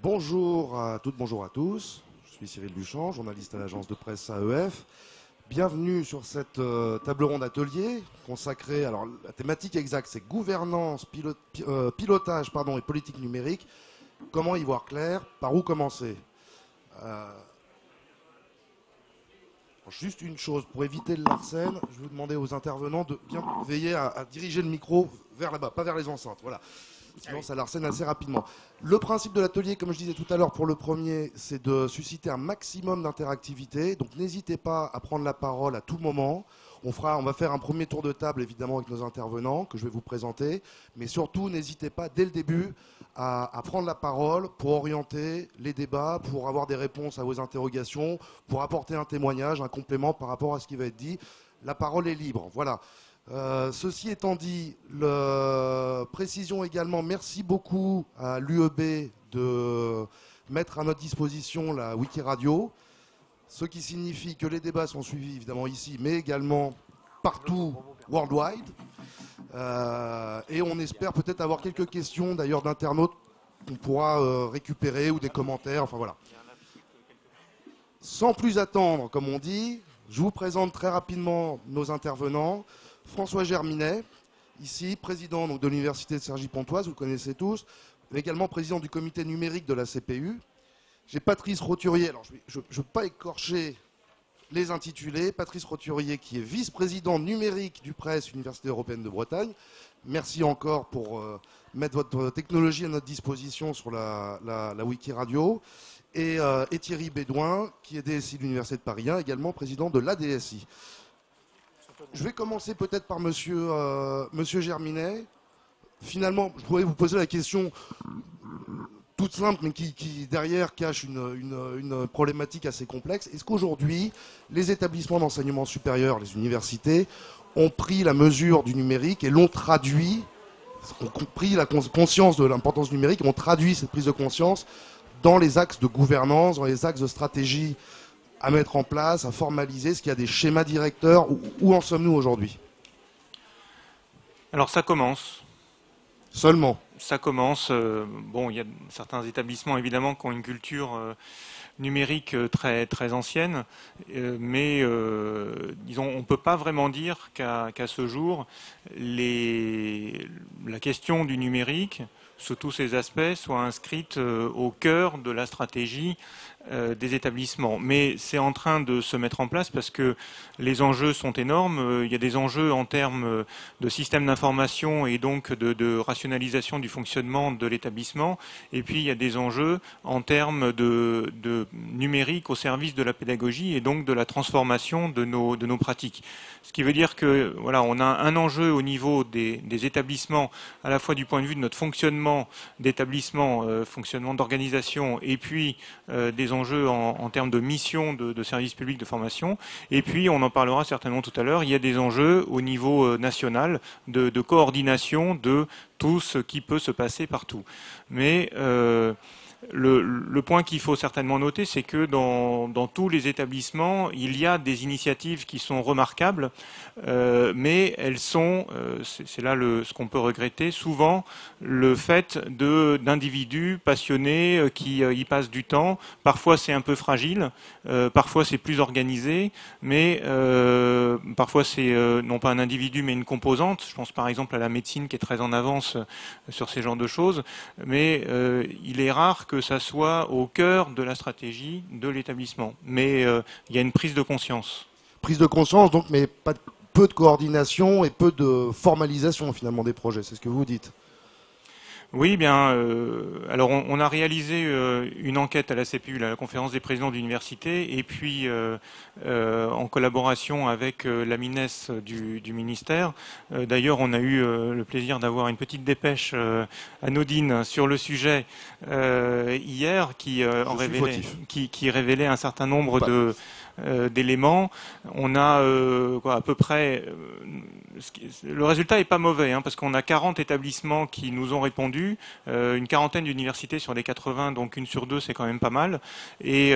Bonjour à toutes, bonjour à tous. Je suis Cyril Buchan, journaliste à l'agence de presse AEF. Bienvenue sur cette table ronde atelier consacrée, alors la thématique exacte c'est gouvernance, pilotage et politique numérique. Comment y voir clair? Par où commencer? Juste une chose, pour éviter le larcène, je vais vous demander aux intervenants de bien veiller à diriger le micro vers là-bas, pas vers les enceintes. Voilà. Sinon, ça l'arsène assez rapidement. Le principe de l'atelier, comme je disais tout à l'heure pour le premier, c'est de susciter un maximum d'interactivité. Donc n'hésitez pas à prendre la parole à tout moment. On va faire un premier tour de table, évidemment, avec nos intervenants, que je vais vous présenter. Mais surtout, n'hésitez pas, dès le début, à prendre la parole pour orienter les débats, pour avoir des réponses à vos interrogations, pour apporter un témoignage, un complément par rapport à ce qui va être dit. La parole est libre. Voilà. Ceci étant dit, précision également, merci beaucoup à l'UEB de mettre à notre disposition la Wikiradio, ce qui signifie que les débats sont suivis évidemment ici, mais également partout worldwide. Et on espère peut-être avoir quelques questions d'ailleurs d'internautes qu'on pourra récupérer ou des commentaires, enfin voilà. Sans plus attendre, comme on dit, je vous présente très rapidement nos intervenants. François Germinet, ici, président donc, de l'Université de Cergy-Pontoise, vous le connaissez tous, mais également président du comité numérique de la CPU. J'ai Patrice Roturier, alors je ne veux pas écorcher les intitulés, Patrice Roturier qui est vice-président numérique du Presse, Université européenne de Bretagne. Merci encore pour mettre votre technologie à notre disposition sur la Wikiradio. Et Thierry Bédouin, qui est DSI de l'Université de Paris 1, également président de l'ADSI. Je vais commencer peut-être par monsieur Germinet. Finalement, je pourrais vous poser la question toute simple, mais qui derrière cache une problématique assez complexe. Est-ce qu'aujourd'hui, les établissements d'enseignement supérieur, les universités, ont pris la mesure du numérique et l'ont traduit, ont pris la conscience de l'importance du numérique, ont traduit cette prise de conscience dans les axes de gouvernance, dans les axes de stratégie à mettre en place, à formaliser? Est-ce qu'il y a des schémas directeurs? Où en sommes-nous aujourd'hui? Alors ça commence. Seulement. Ça commence. Bon, il y a certains établissements évidemment qui ont une culture numérique très très ancienne, mais disons, on ne peut pas vraiment dire qu'à ce jour, la question du numérique, sous tous ses aspects, soit inscrite au cœur de la stratégie des établissements. Mais c'est en train de se mettre en place parce que les enjeux sont énormes. Il y a des enjeux en termes de système d'information et donc de rationalisation du fonctionnement de l'établissement. Et puis il y a des enjeux en termes de numérique au service de la pédagogie et donc de la transformation de nos pratiques. Ce qui veut dire que voilà, on a un enjeu au niveau des établissements, à la fois du point de vue de notre fonctionnement d'établissement, fonctionnement d'organisation, et puis des enjeux en termes de mission de service public de formation. Et puis, on en parlera certainement tout à l'heure, il y a des enjeux au niveau national de coordination de tout ce qui peut se passer partout. Mais le point qu'il faut certainement noter, c'est que dans tous les établissements, il y a des initiatives qui sont remarquables, mais elles sont, c'est là ce qu'on peut regretter, souvent le fait d'individus passionnés qui y passent du temps. Parfois c'est un peu fragile, parfois c'est plus organisé, mais parfois c'est non pas un individu mais une composante. Je pense par exemple à la médecine qui est très en avance sur ces genres de choses, mais il est rare que ça soit au cœur de la stratégie de l'établissement. Mais il y a une prise de conscience. Prise de conscience, donc, mais peu de coordination et peu de formalisation finalement des projets, c'est ce que vous dites. Oui, bien. Alors, on a réalisé une enquête à la CPU, la conférence des présidents d'université, et puis en collaboration avec la MINES du ministère. D'ailleurs, on a eu le plaisir d'avoir une petite dépêche anodine sur le sujet hier, qui révélait un certain nombre d'éléments. On a à peu près... le résultat est pas mauvais, hein, parce qu'on a 40 établissements qui nous ont répondu, une quarantaine d'universités sur les 80, donc une sur deux, c'est quand même pas mal. Et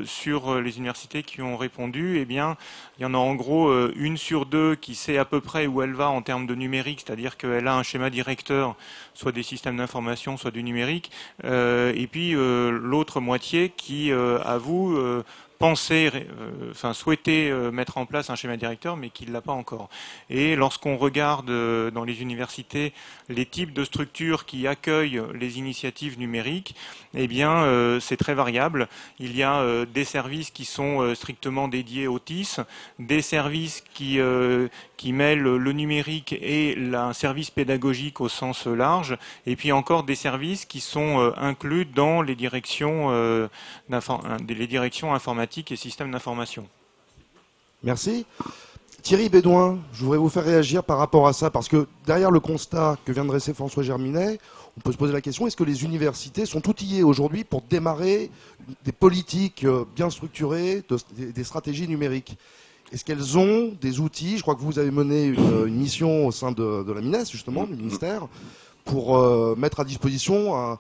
sur les universités qui ont répondu, eh bien, il y en a en gros une sur deux qui sait à peu près où elle va en termes de numérique, c'est-à-dire qu'elle a un schéma directeur, soit des systèmes d'information, soit du numérique. Et puis l'autre moitié qui avoue penser, souhaiter mettre en place un schéma directeur, mais qui ne l'a pas encore. Et lorsqu'on regarde dans les universités les types de structures qui accueillent les initiatives numériques, eh bien, c'est très variable. Il y a des services qui sont strictement dédiés au TIS, des services qui mêlent le numérique et un service pédagogique au sens large, et puis encore des services qui sont inclus dans les directions informatiques et systèmes d'information. Merci. Thierry Bédouin, je voudrais vous faire réagir par rapport à ça, parce que derrière le constat que vient de dresser François Germinet, on peut se poser la question, est-ce que les universités sont outillées aujourd'hui pour démarrer des politiques bien structurées, des stratégies numériques? Est-ce qu'elles ont des outils? Je crois que vous avez mené une mission au sein de la MINES, justement, du ministère, pour mettre à disposition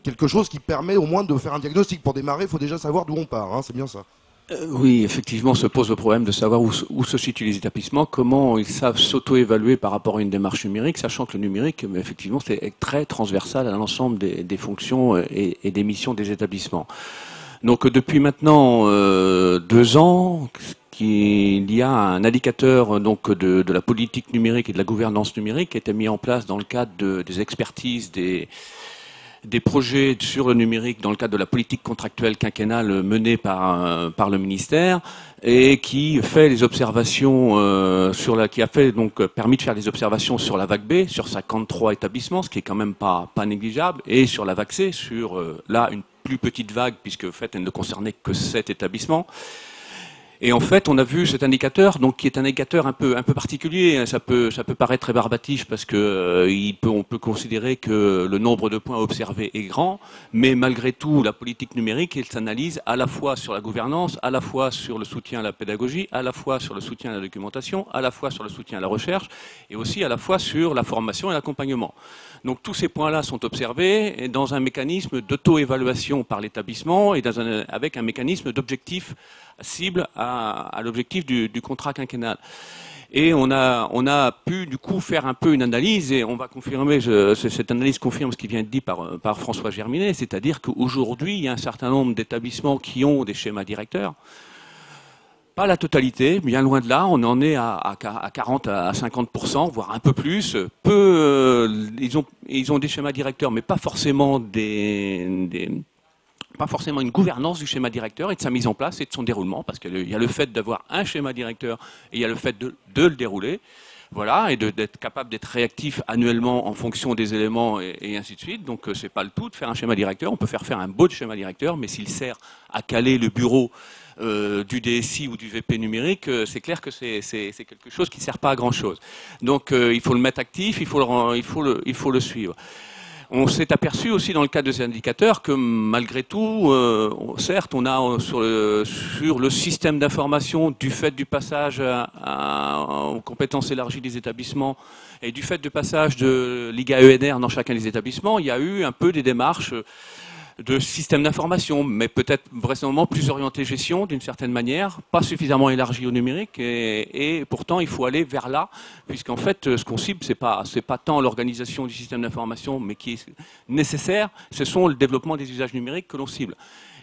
quelque chose qui permet au moins de faire un diagnostic. Pour démarrer, il faut déjà savoir d'où on part, hein, c'est bien ça. Oui, effectivement, se pose le problème de savoir où se situent les établissements, comment ils savent s'auto-évaluer par rapport à une démarche numérique, sachant que le numérique, effectivement, c'est très transversal à l'ensemble des fonctions et des missions des établissements. Donc, depuis maintenant 2 ans, il y a un indicateur donc de la politique numérique et de la gouvernance numérique qui a été mis en place dans le cadre des expertises des projets sur le numérique dans le cadre de la politique contractuelle quinquennale menée par le ministère et qui fait les observations qui a fait donc permis de faire des observations sur la vague B sur 53 établissements, ce qui est quand même pas négligeable, et sur la vague C sur là une plus petite vague puisque en fait elle ne concernait que 7 établissements. Et en fait, on a vu cet indicateur, donc qui est un indicateur un peu particulier. Ça peut paraître très barbatif parce que on peut considérer que le nombre de points observés est grand, mais malgré tout, la politique numérique, elle s'analyse à la fois sur la gouvernance, à la fois sur le soutien à la pédagogie, à la fois sur le soutien à la documentation, à la fois sur le soutien à la recherche, et aussi à la fois sur la formation et l'accompagnement. Donc tous ces points-là sont observés dans un mécanisme d'auto-évaluation par l'établissement et avec un mécanisme d'objectif cible à l'objectif du contrat quinquennal. Et on a pu du coup faire un peu une analyse, et on va confirmer, cette analyse confirme ce qui vient de dire par François Germinet, c'est-à-dire qu'aujourd'hui, il y a un certain nombre d'établissements qui ont des schémas directeurs. Pas la totalité, bien loin de là, on en est à 40 à 50%, voire un peu plus. Ils ont des schémas directeurs, mais pas forcément pas forcément une gouvernance du schéma directeur et de sa mise en place et de son déroulement, parce qu'il y a le fait d'avoir un schéma directeur et il y a le fait de le dérouler, voilà, et d'être capable d'être réactif annuellement en fonction des éléments et ainsi de suite. Donc c'est pas le tout de faire un schéma directeur, on peut faire un beau schéma directeur, mais s'il sert à caler le bureau du DSI ou du VP numérique, c'est clair que c'est quelque chose qui ne sert pas à grand chose. Donc il faut le mettre actif, il faut le suivre. On s'est aperçu aussi dans le cadre de ces indicateurs que malgré tout, certes, on a sur le système d'information, du fait du passage aux compétences élargies des établissements et du fait du passage de l'IGA-ENR dans chacun des établissements, il y a eu un peu des démarches de système d'information, mais peut-être vraisemblablement plus orienté gestion d'une certaine manière, pas suffisamment élargi au numérique, et pourtant il faut aller vers là, puisqu'en fait ce qu'on cible c'est pas tant l'organisation du système d'information, mais qui est nécessaire, ce sont le développement des usages numériques que l'on cible.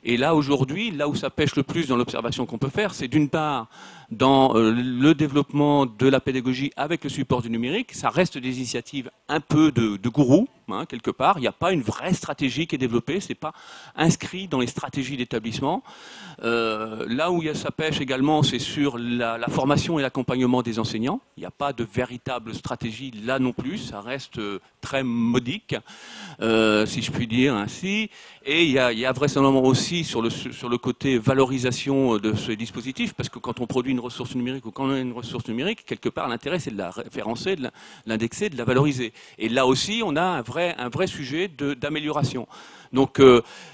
Et là aujourd'hui, là où ça pêche le plus dans l'observation qu'on peut faire, c'est d'une part dans le développement de la pédagogie avec le support du numérique. Ça reste des initiatives un peu de gourou, hein, quelque part. Il n'y a pas une vraie stratégie qui est développée, c'est pas inscrit dans les stratégies d'établissement. Là où ça pêche également, c'est sur la formation et l'accompagnement des enseignants. Il n'y a pas de véritable stratégie là non plus, ça reste très modique, si je puis dire ainsi. Et il y a vraisemblablement aussi sur le côté valorisation de ce dispositif, parce que quand on produit une ressource numérique ou quand on a une ressource numérique, quelque part l'intérêt c'est de la référencer, de l'indexer, de la valoriser. Et là aussi on a un vrai sujet d'amélioration. Donc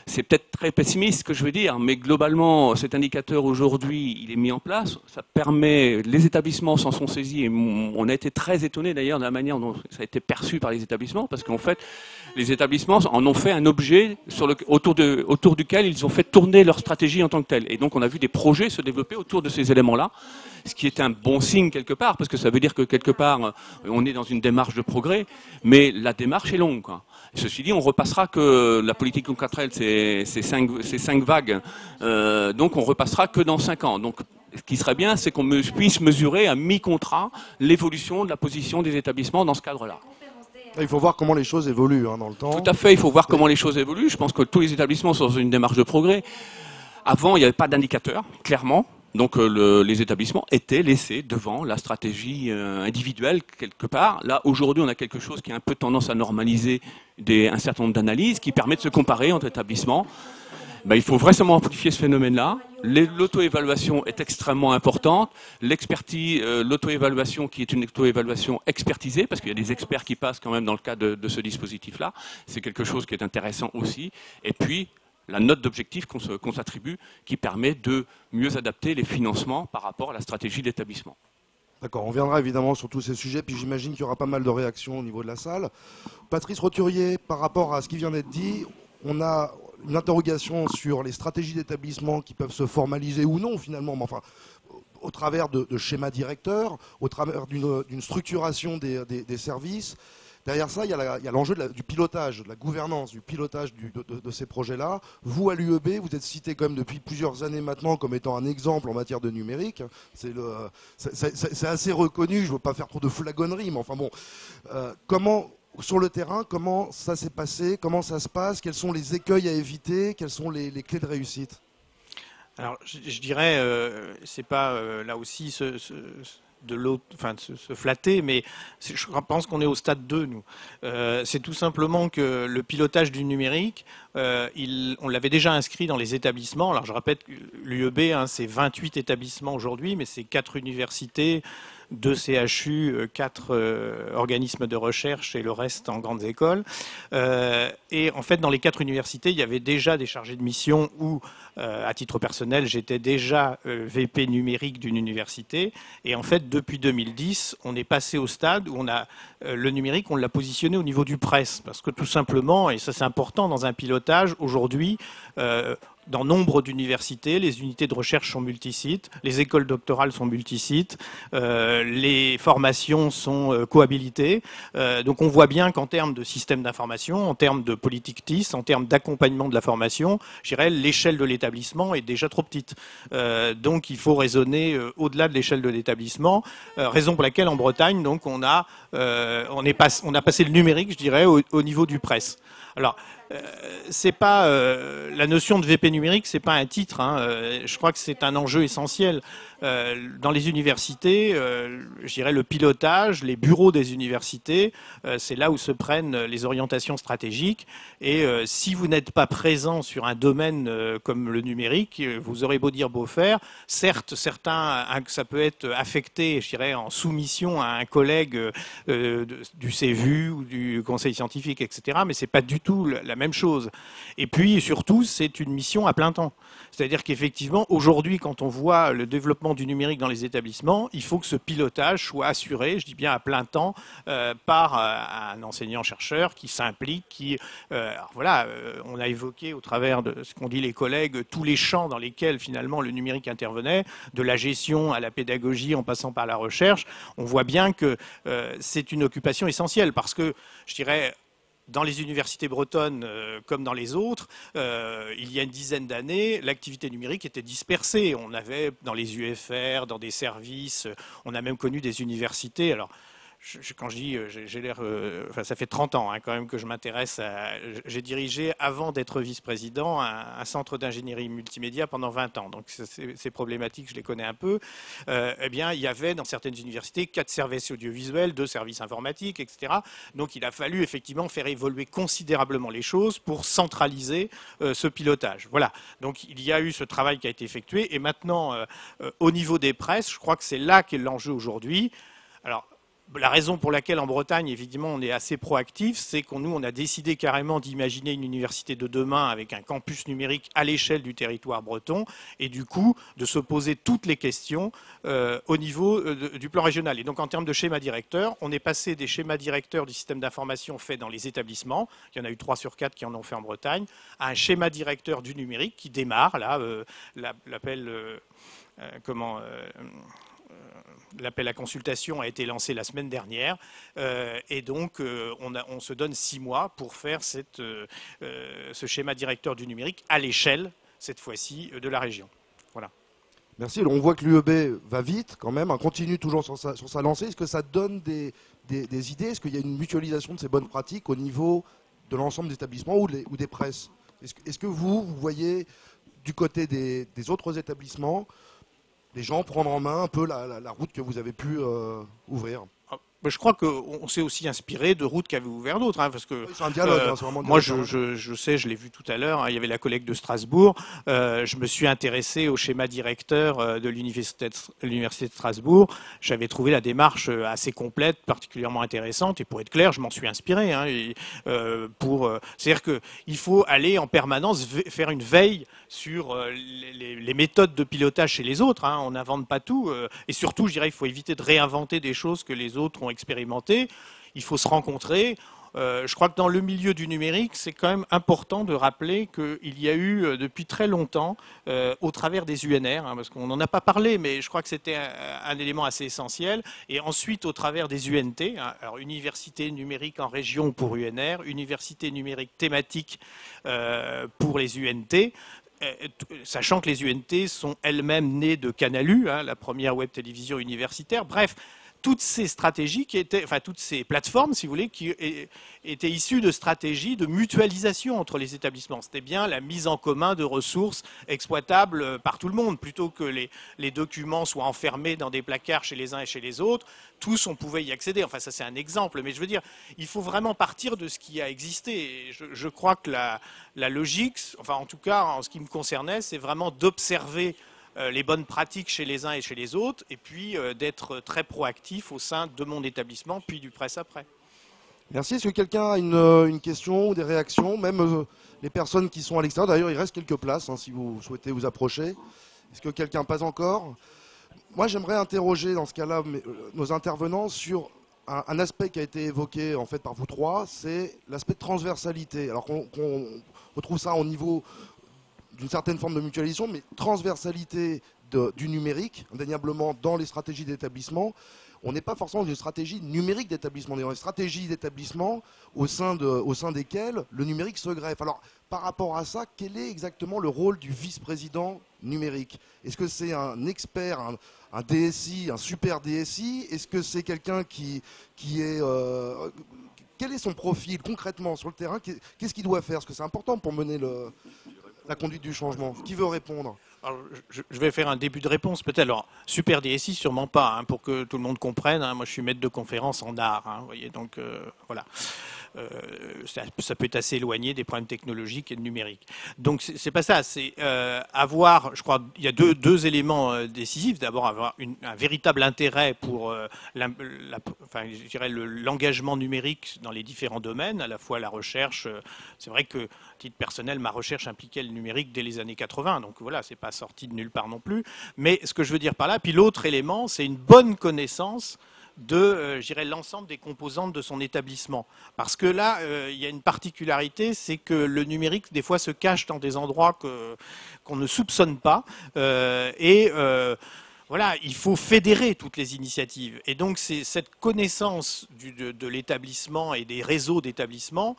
c'est peut-être très pessimiste ce que je veux dire, mais globalement cet indicateur aujourd'hui il est mis en place, ça permet, les établissements s'en sont saisis et on a été très étonnés d'ailleurs de la manière dont ça a été perçu par les établissements, parce qu'en fait les établissements en ont fait un objet autour duquel ils ont fait tourner leur stratégie en tant que telle. Et donc on a vu des projets se développer autour de ces éléments-là, ce qui est un bon signe quelque part, parce que ça veut dire que quelque part on est dans une démarche de progrès, mais la démarche est longue, quoi. Ceci dit, on repassera que la politique concrète, c'est 5 vagues, donc on repassera que dans 5 ans. Donc ce qui serait bien, c'est qu'on puisse mesurer à mi-contrat l'évolution de la position des établissements dans ce cadre-là. Il faut voir comment les choses évoluent dans le temps. Tout à fait, il faut voir comment les choses évoluent. Je pense que tous les établissements sont dans une démarche de progrès. Avant, il n'y avait pas d'indicateur, clairement. Donc les établissements étaient laissés devant la stratégie individuelle quelque part. Là, aujourd'hui, on a quelque chose qui a un peu tendance à normaliser un certain nombre d'analyses, qui permet de se comparer entre établissements. Ben, il faut vraiment amplifier ce phénomène-là. L'auto-évaluation est extrêmement importante. L'expertise, l'auto-évaluation qui est une auto-évaluation expertisée, parce qu'il y a des experts qui passent quand même dans le cadre de ce dispositif-là. C'est quelque chose qui est intéressant aussi. Et puis, la note d'objectif qu'on s'attribue, qui permet de mieux adapter les financements par rapport à la stratégie d'établissement. D'accord, on viendra évidemment sur tous ces sujets, puis j'imagine qu'il y aura pas mal de réactions au niveau de la salle. Patrice Roturier, par rapport à ce qui vient d'être dit, on a une interrogation sur les stratégies d'établissement qui peuvent se formaliser ou non finalement, mais enfin, au travers de schémas directeurs, au travers d'une structuration des services. Derrière ça, il y a l'enjeu du pilotage, de la gouvernance, du pilotage de ces projets-là. Vous, à l'UEB, vous êtes cité quand même depuis plusieurs années maintenant comme étant un exemple en matière de numérique. C'est assez reconnu, je ne veux pas faire trop de flagonnerie, mais enfin bon. Sur le terrain, comment ça s'est passé? Comment ça se passe? Quels sont les écueils à éviter? Quelles sont les clés de réussite? Alors, je dirais, c'est pas là aussi se flatter, mais je pense qu'on est au stade 2, nous. C'est tout simplement que le pilotage du numérique, on l'avait déjà inscrit dans les établissements. Alors je répète, l'UEB, c'est 28 établissements aujourd'hui, mais c'est 4 universités, 2 CHU, 4 organismes de recherche et le reste en grandes écoles. Et en fait, dans les 4 universités, il y avait déjà des chargés de mission où, à titre personnel, j'étais déjà VP numérique d'une université. Et en fait, depuis 2010, on est passé au stade où on a le numérique, on l'a positionné au niveau du presse. Parce que tout simplement, et ça c'est important dans un pilotage, aujourd'hui, dans nombre d'universités, les unités de recherche sont multisites, les écoles doctorales sont multisites, les formations sont cohabilitées. Donc on voit bien qu'en termes de système d'information, en termes de politique TIS, en termes d'accompagnement de la formation, je dirais l'échelle de l'établissement est déjà trop petite. Donc il faut raisonner au-delà de l'échelle de l'établissement, raison pour laquelle en Bretagne, donc on a passé le numérique, je dirais, au niveau du presse. Alors, c'est pas la notion de VP numérique, c'est pas un titre. Je crois que c'est un enjeu essentiel. Dans les universités, je dirais le pilotage, les bureaux des universités, c'est là où se prennent les orientations stratégiques. Et si vous n'êtes pas présent sur un domaine comme le numérique, vous aurez beau dire beau faire. Certes, ça peut être affecté, je dirais, en soumission à un collègue du CEVU ou du Conseil scientifique, etc. Mais c'est pas du tout la même chose. Et puis surtout, c'est une mission à plein temps. C'est-à-dire qu'effectivement, aujourd'hui, quand on voit le développement du numérique dans les établissements, il faut que ce pilotage soit assuré, je dis bien à plein temps, par un enseignant-chercheur qui s'implique, on a évoqué au travers de ce qu'ont dit les collègues, tous les champs dans lesquels finalement le numérique intervenait, de la gestion à la pédagogie en passant par la recherche. On voit bien que c'est une occupation essentielle parce que, je dirais, dans les universités bretonnes comme dans les autres, il y a une dizaine d'années, l'activité numérique était dispersée. On avait dans les UFR, dans des services, on a même connu des universités. Alors, quand je dis, j'ai l'air, ça fait 30 ans quand même que je m'intéresse à. J'ai dirigé, avant d'être vice-président, un centre d'ingénierie multimédia pendant 20 ans. Donc ces problématiques, je les connais un peu. Eh bien, il y avait dans certaines universités 4 services audiovisuels, 2 services informatiques, etc. Donc il a fallu effectivement faire évoluer considérablement les choses pour centraliser ce pilotage. Voilà. Donc il y a eu ce travail qui a été effectué. Et maintenant, au niveau des presses, je crois que c'est là qu'est l'enjeu aujourd'hui. Alors, La raison pour laquelle en Bretagne, évidemment, on est assez proactif, c'est on a décidé carrément d'imaginer une université de demain avec un campus numérique à l'échelle du territoire breton et du coup de se poser toutes les questions au niveau du plan régional. Et donc en termes de schéma directeur, on est passé des schémas directeurs du système d'information faits dans les établissements, il y en a eu 3 sur 4 qui en ont fait en Bretagne, à un schéma directeur du numérique qui démarre, là, l'appel... L'appel à consultation a été lancé la semaine dernière et donc on se donne 6 mois pour faire ce schéma directeur du numérique à l'échelle, cette fois-ci, de la région. Voilà. Merci. On voit que l'UEB va vite quand même, continue toujours sur sa lancée. Est-ce que ça donne des idées? Est-ce qu'il y a une mutualisation de ces bonnes pratiques au niveau de l'ensemble des établissements ou des presses? Est-ce que vous voyez du côté des autres établissements les gens prendre en main un peu la route que vous avez pu ouvrir? Je crois qu'on s'est aussi inspiré de routes qu'avaient ouvert d'autres. Parce que, c'est un dialogue. C'est vraiment un moi, dialogue. je sais, je l'ai vu tout à l'heure, il y avait la collègue de Strasbourg. Je me suis intéressé au schéma directeur de l'université de Strasbourg. J'avais trouvé la démarche assez complète, particulièrement intéressante. Et pour être clair, je m'en suis inspiré. C'est-à-dire qu'il faut aller en permanence faire une veille sur les méthodes de pilotage chez les autres. On n'invente pas tout. Et surtout, je dirais qu'il faut éviter de réinventer des choses que les autres ont expérimenté. Il faut se rencontrer. Je crois que dans le milieu du numérique, c'est quand même important de rappeler qu'il y a eu depuis très longtemps, au travers des UNR, parce qu'on n'en a pas parlé, mais je crois que c'était un élément assez essentiel, et ensuite au travers des UNT, alors université numérique en région pour UNR, université numérique thématique pour les UNT, sachant que les UNT sont elles-mêmes nées de Canalu, la première web télévision universitaire. Bref, toutes ces stratégies toutes ces plateformes, si vous voulez, qui étaient issues de stratégies de mutualisation entre les établissements. C'était bien la mise en commun de ressources exploitables par tout le monde, plutôt que les documents soient enfermés dans des placards chez les uns et chez les autres. Tous, on pouvait y accéder. Enfin, ça, c'est un exemple. Mais je veux dire, il faut vraiment partir de ce qui a existé. Et je crois que la logique, enfin, en tout cas, en ce qui me concernait, c'est vraiment d'observer les bonnes pratiques chez les uns et chez les autres, et puis d'être très proactif au sein de mon établissement, puis du presse après. Merci. Est-ce que quelqu'un a une question ou des réactions? Même les personnes qui sont à l'extérieur. D'ailleurs, il reste quelques places si vous souhaitez vous approcher. Est-ce que quelqu'un passe encore? Moi, j'aimerais interroger dans ce cas-là nos intervenants sur un aspect qui a été évoqué en fait par vous trois, c'est l'aspect de transversalité. Alors qu'on retrouve ça au niveau d'une certaine forme de mutualisation, mais transversalité du numérique, indéniablement dans les stratégies d'établissement. On n'est pas forcément dans une stratégie numérique d'établissement, on est dans une stratégie d'établissement au sein desquelles le numérique se greffe. Alors, par rapport à ça, quel est exactement le rôle du vice-président numérique? Est-ce que c'est un expert, un DSI, un super DSI? Est-ce que c'est quelqu'un qui est... quel est son profil concrètement sur le terrain? Qu'est-ce qu'il doit faire? Parce que c'est important pour mener la conduite du changement. Qui veut répondre? Alors, je vais faire un début de réponse peut-être. Alors, super DSI, sûrement pas, pour que tout le monde comprenne. Moi, je suis maître de conférence en art, vous voyez, donc voilà. Ça peut être assez éloigné des problèmes technologiques et de numérique. Donc, c'est pas ça. C'est avoir, je crois, il y a deux éléments décisifs. D'abord, avoir un véritable intérêt pour je dirais l'engagement numérique dans les différents domaines, à la fois la recherche. C'est vrai que, à titre personnel, ma recherche impliquait le numérique dès les années 80. Donc voilà, c'est pas sorti de nulle part non plus. Mais ce que je veux dire par là, puis l'autre élément, c'est une bonne connaissance de, je dirais, l'ensemble des composantes de son établissement. Parce que là, il y a une particularité, c'est que le numérique, des fois, se cache dans des endroits qu'on ne soupçonne pas. Voilà, il faut fédérer toutes les initiatives. Et donc, c'est cette connaissance de l'établissement et des réseaux d'établissements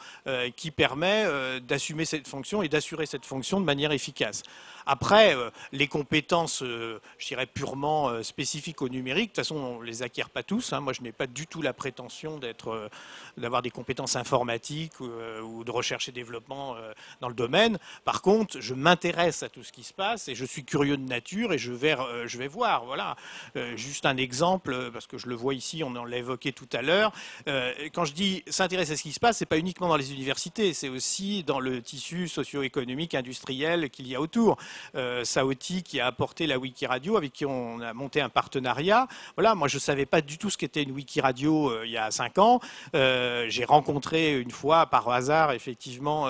qui permet d'assumer cette fonction et d'assurer cette fonction de manière efficace. Après, les compétences, je dirais, purement spécifiques au numérique, de toute façon, on ne les acquiert pas tous. Moi, je n'ai pas du tout la prétention d'avoir des compétences informatiques ou de recherche et développement dans le domaine. Par contre, je m'intéresse à tout ce qui se passe et je suis curieux de nature et je vais voir. voir. Voilà, juste un exemple, parce que je le vois ici, on en l'a évoqué tout à l'heure. Quand je dis s'intéresser à ce qui se passe, c'est pas uniquement dans les universités, c'est aussi dans le tissu socio-économique, industriel qu'il y a autour. Saoti qui a apporté la Wikiradio, avec qui on a monté un partenariat. Voilà, moi je savais pas du tout ce qu'était une Wikiradio il y a 5 ans. J'ai rencontré une fois par hasard effectivement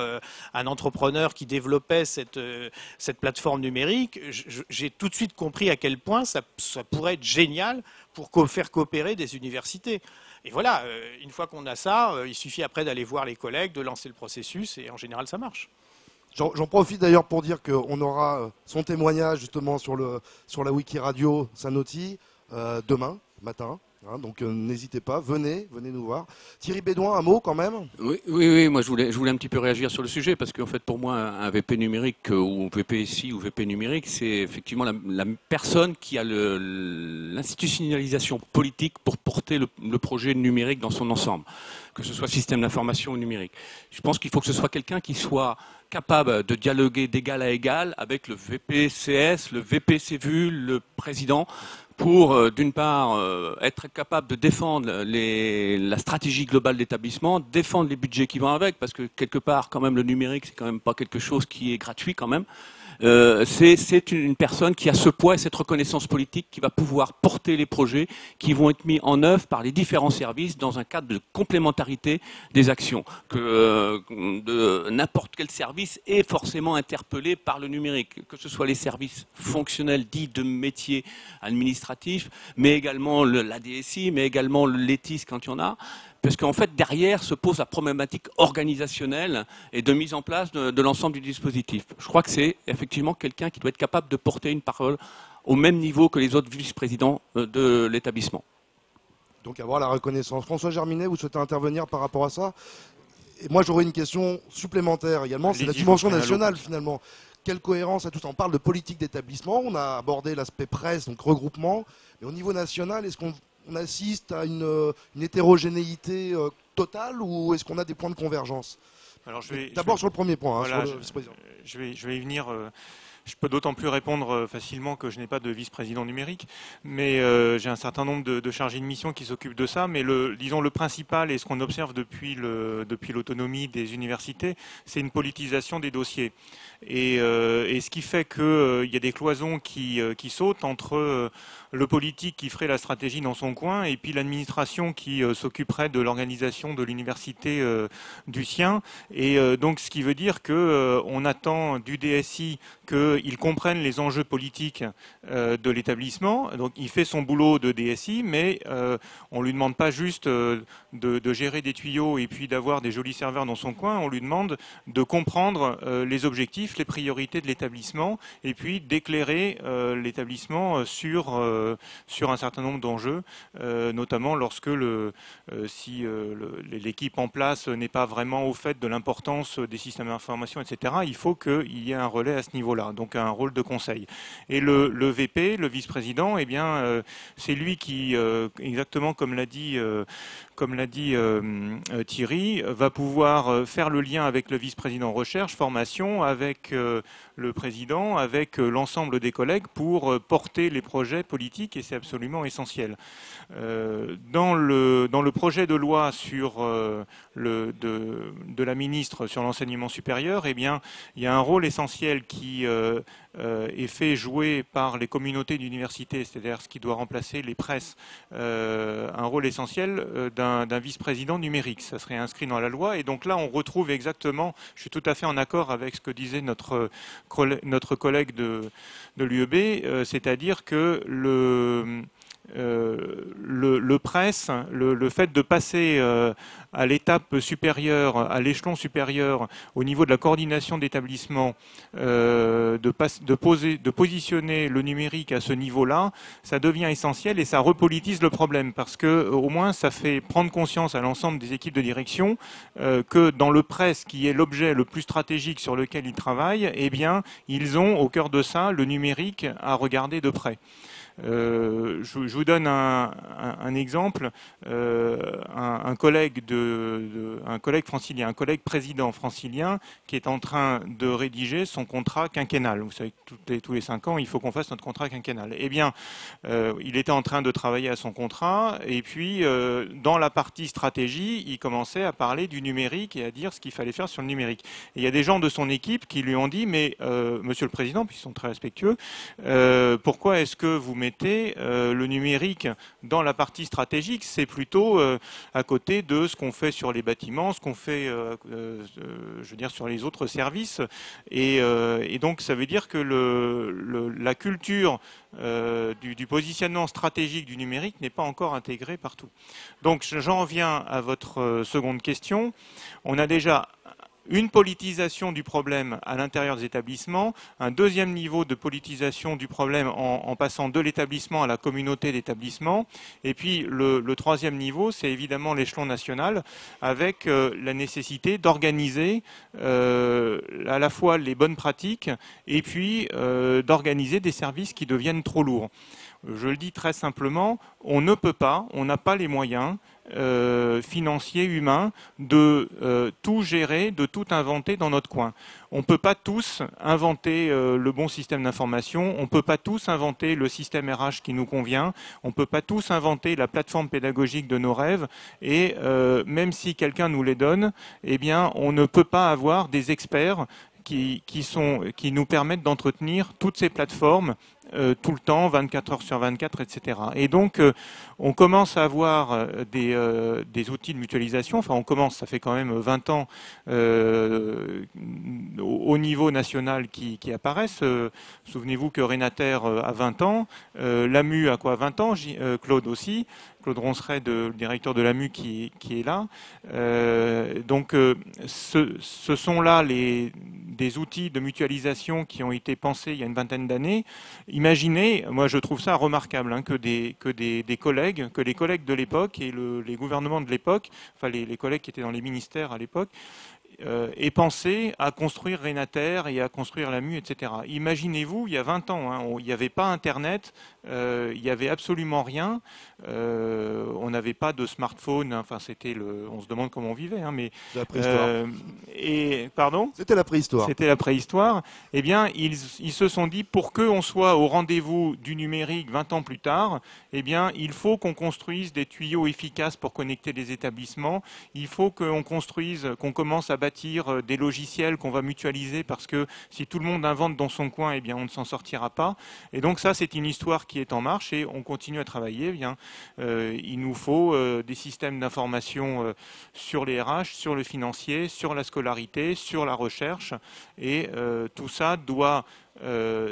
un entrepreneur qui développait cette plateforme numérique. J'ai tout de suite compris à quel point ça pourrait être génial pour faire coopérer des universités. Et voilà, une fois qu'on a ça, il suffit après d'aller voir les collègues, de lancer le processus, et en général ça marche. J'en profite d'ailleurs pour dire qu'on aura son témoignage justement sur la Wikiradio Sanofi demain matin. Hein, donc n'hésitez pas, venez nous voir. Thierry Bédouin, un mot quand même? Oui, moi je voulais un petit peu réagir sur le sujet, parce qu'en fait pour moi un VP numérique ou VPSI ou VP numérique, c'est effectivement la personne qui a l'institutionnalisation politique pour porter le projet numérique dans son ensemble, que ce soit système d'information ou numérique. Je pense qu'il faut que ce soit quelqu'un qui soit capable de dialoguer d'égal à égal avec le VPCS, le VPCVU, le président, pour, d'une part, être capable de défendre la stratégie globale d'établissement, défendre les budgets qui vont avec, parce que quelque part, quand même, le numérique, c'est quand même pas quelque chose qui est gratuit quand même. C'est une personne qui a ce poids et cette reconnaissance politique qui va pouvoir porter les projets qui vont être mis en œuvre par les différents services dans un cadre de complémentarité des actions. Que n'importe quel service est forcément interpellé par le numérique, que ce soit les services fonctionnels dits de métier administratif, mais également la DSI, mais également l'ETIS quand il y en a. Parce qu'en fait, derrière se pose la problématique organisationnelle et de mise en place de l'ensemble du dispositif. Je crois que c'est effectivement quelqu'un qui doit être capable de porter une parole au même niveau que les autres vice-présidents de l'établissement. Donc avoir la reconnaissance. François Germinet, vous souhaitez intervenir par rapport à ça? Et moi j'aurais une question supplémentaire également, c'est la dimension nationale finalement. Quelle cohérence à tout ça? On parle de politique d'établissement, on a abordé l'aspect presse, donc regroupement, mais au niveau national, est-ce qu'on assiste à une hétérogénéité totale ou est-ce qu'on a des points de convergence? D'abord sur le premier point, voilà, sur le vice-président. Je vais y venir. Je peux d'autant plus répondre facilement que je n'ai pas de vice-président numérique, mais j'ai un certain nombre de chargés de mission qui s'occupent de ça. Mais disons le principal et ce qu'on observe depuis l'autonomie des universités, c'est une politisation des dossiers. Et ce qui fait qu'il y a des cloisons qui sautent entre le politique qui ferait la stratégie dans son coin et puis l'administration qui s'occuperait de l'organisation de l'université du sien. Et donc ce qui veut dire qu'on attend du DSI qu'il comprenne les enjeux politiques de l'établissement. Donc il fait son boulot de DSI, mais on ne lui demande pas juste de gérer des tuyaux et puis d'avoir des jolis serveurs dans son coin. On lui demande de comprendre les objectifs, les priorités de l'établissement et puis d'éclairer l'établissement sur un certain nombre d'enjeux, notamment lorsque si l'équipe en place n'est pas vraiment au fait de l'importance des systèmes d'information, etc., il faut qu'il y ait un relais à ce niveau-là, donc un rôle de conseil. Et le VP, le vice-président, eh bien, c'est lui qui, exactement comme l'a dit Thierry, va pouvoir faire le lien avec le vice-président recherche, formation, avec le président, avec l'ensemble des collègues pour porter les projets politiques et c'est absolument essentiel. Dans le projet de loi de la ministre sur l'enseignement supérieur, eh bien, il y a un rôle essentiel qui est fait jouer par les communautés d'université, c'est-à-dire ce qui doit remplacer les presses, un rôle essentiel d'un vice-président numérique. Ça serait inscrit dans la loi et donc là on retrouve exactement, je suis tout à fait en accord avec ce que disait notre collègue de l'UEB, c'est-à-dire que le presse, le fait de passer à l'étape supérieure, à l'échelon supérieur, au niveau de la coordination d'établissement, de positionner le numérique à ce niveau-là, ça devient essentiel et ça repolitise le problème parce que au moins ça fait prendre conscience à l'ensemble des équipes de direction que dans le presse, qui est l'objet le plus stratégique sur lequel ils travaillent, eh bien, ils ont au cœur de ça le numérique à regarder de près. Je vous donne un exemple. Un collègue francilien, un collègue président francilien qui est en train de rédiger son contrat quinquennal. Vous savez que tous les 5 ans, il faut qu'on fasse notre contrat quinquennal. Eh bien, il était en train de travailler à son contrat et puis dans la partie stratégie, il commençait à parler du numérique et à dire ce qu'il fallait faire sur le numérique. Et il y a des gens de son équipe qui lui ont dit, mais Monsieur le Président, puis ils sont très respectueux, pourquoi est-ce que vous mettez le numérique dans la partie stratégique? C'est plutôt à côté de ce qu'on fait sur les bâtiments, ce qu'on fait, je veux dire, sur les autres services. Et donc, ça veut dire que la culture du positionnement stratégique du numérique n'est pas encore intégrée partout. Donc, j'en reviens à votre seconde question. On a déjà une politisation du problème à l'intérieur des établissements, un deuxième niveau de politisation du problème en passant de l'établissement à la communauté d'établissement, et puis le troisième niveau, c'est évidemment l'échelon national, avec la nécessité d'organiser à la fois les bonnes pratiques et puis d'organiser des services qui deviennent trop lourds. Je le dis très simplement, on ne peut pas, on n'a pas les moyens financiers, humains, de tout gérer, de tout inventer dans notre coin. On ne peut pas tous inventer le bon système d'information, on ne peut pas tous inventer le système RH qui nous convient, on ne peut pas tous inventer la plateforme pédagogique de nos rêves, et même si quelqu'un nous les donne, eh bien, on ne peut pas avoir des experts qui nous permettent d'entretenir toutes ces plateformes tout le temps, 24 heures sur 24, etc. Et donc, on commence à avoir des outils de mutualisation. Enfin, on commence, ça fait quand même 20 ans au niveau national qui apparaissent. Souvenez-vous que Renater a 20 ans, l'AMU a quoi, 20 ans, Claude aussi. Claude Ronceret, le directeur de l'AMU, qui est là. Donc, ce sont là des outils de mutualisation qui ont été pensés il y a une vingtaine d'années. Imaginez, moi je trouve ça remarquable, hein, que les collègues de l'époque et les gouvernements de l'époque, enfin les collègues qui étaient dans les ministères à l'époque, aient pensé à construire Renater et à construire l'AMU, etc. Imaginez-vous, il y a 20 ans, hein, il n'y avait pas Internet, il n'y avait absolument rien, on n'avait pas de smartphone, enfin on se demande comment on vivait, hein, mais la préhistoire. Pardon ? C'était la préhistoire. C'était la préhistoire. Eh bien, ils se sont dit, pour qu'on soit au rendez-vous du numérique 20 ans plus tard, eh bien, il faut qu'on construise des tuyaux efficaces pour connecter les établissements. Il faut qu'on commence à bâtir des logiciels qu'on va mutualiser, parce que si tout le monde invente dans son coin, eh bien, on ne s'en sortira pas. Et donc ça, c'est une histoire qui est en marche et on continue à travailler. Eh bien, il nous faut des systèmes d'information sur les RH, sur le financier, sur la scolarité, sur la recherche, et tout ça doit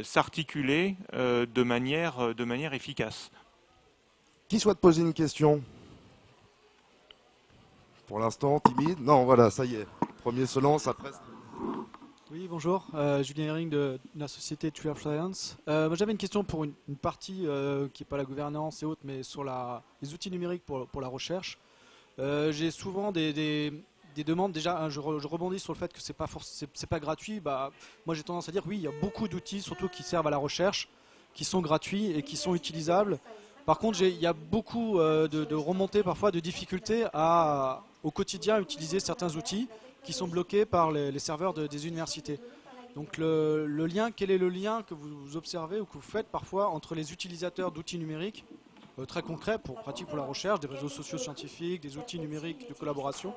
s'articuler de manière efficace. Qui souhaite poser une question? Pour l'instant, timide. Non, voilà, ça y est. Premier se lance, après... Oui, bonjour. Julien Herring de la société Tree of Science. Moi, j'avais une question pour une partie qui n'est pas la gouvernance et autres, mais sur les outils numériques pour la recherche. J'ai souvent des demandes. Déjà, hein, je rebondis sur le fait que c'est pas gratuit. Bah, moi, j'ai tendance à dire oui, il y a beaucoup d'outils, surtout qui servent à la recherche, qui sont gratuits et qui sont utilisables. Par contre, il y a beaucoup de remontées, parfois, de difficultés au quotidien utiliser certains outils qui sont bloqués par les serveurs des universités. Donc quel est le lien que vous observez ou que vous faites parfois entre les utilisateurs d'outils numériques très concrets, pratiques pour la recherche, des réseaux sociaux scientifiques, des outils numériques de collaboration,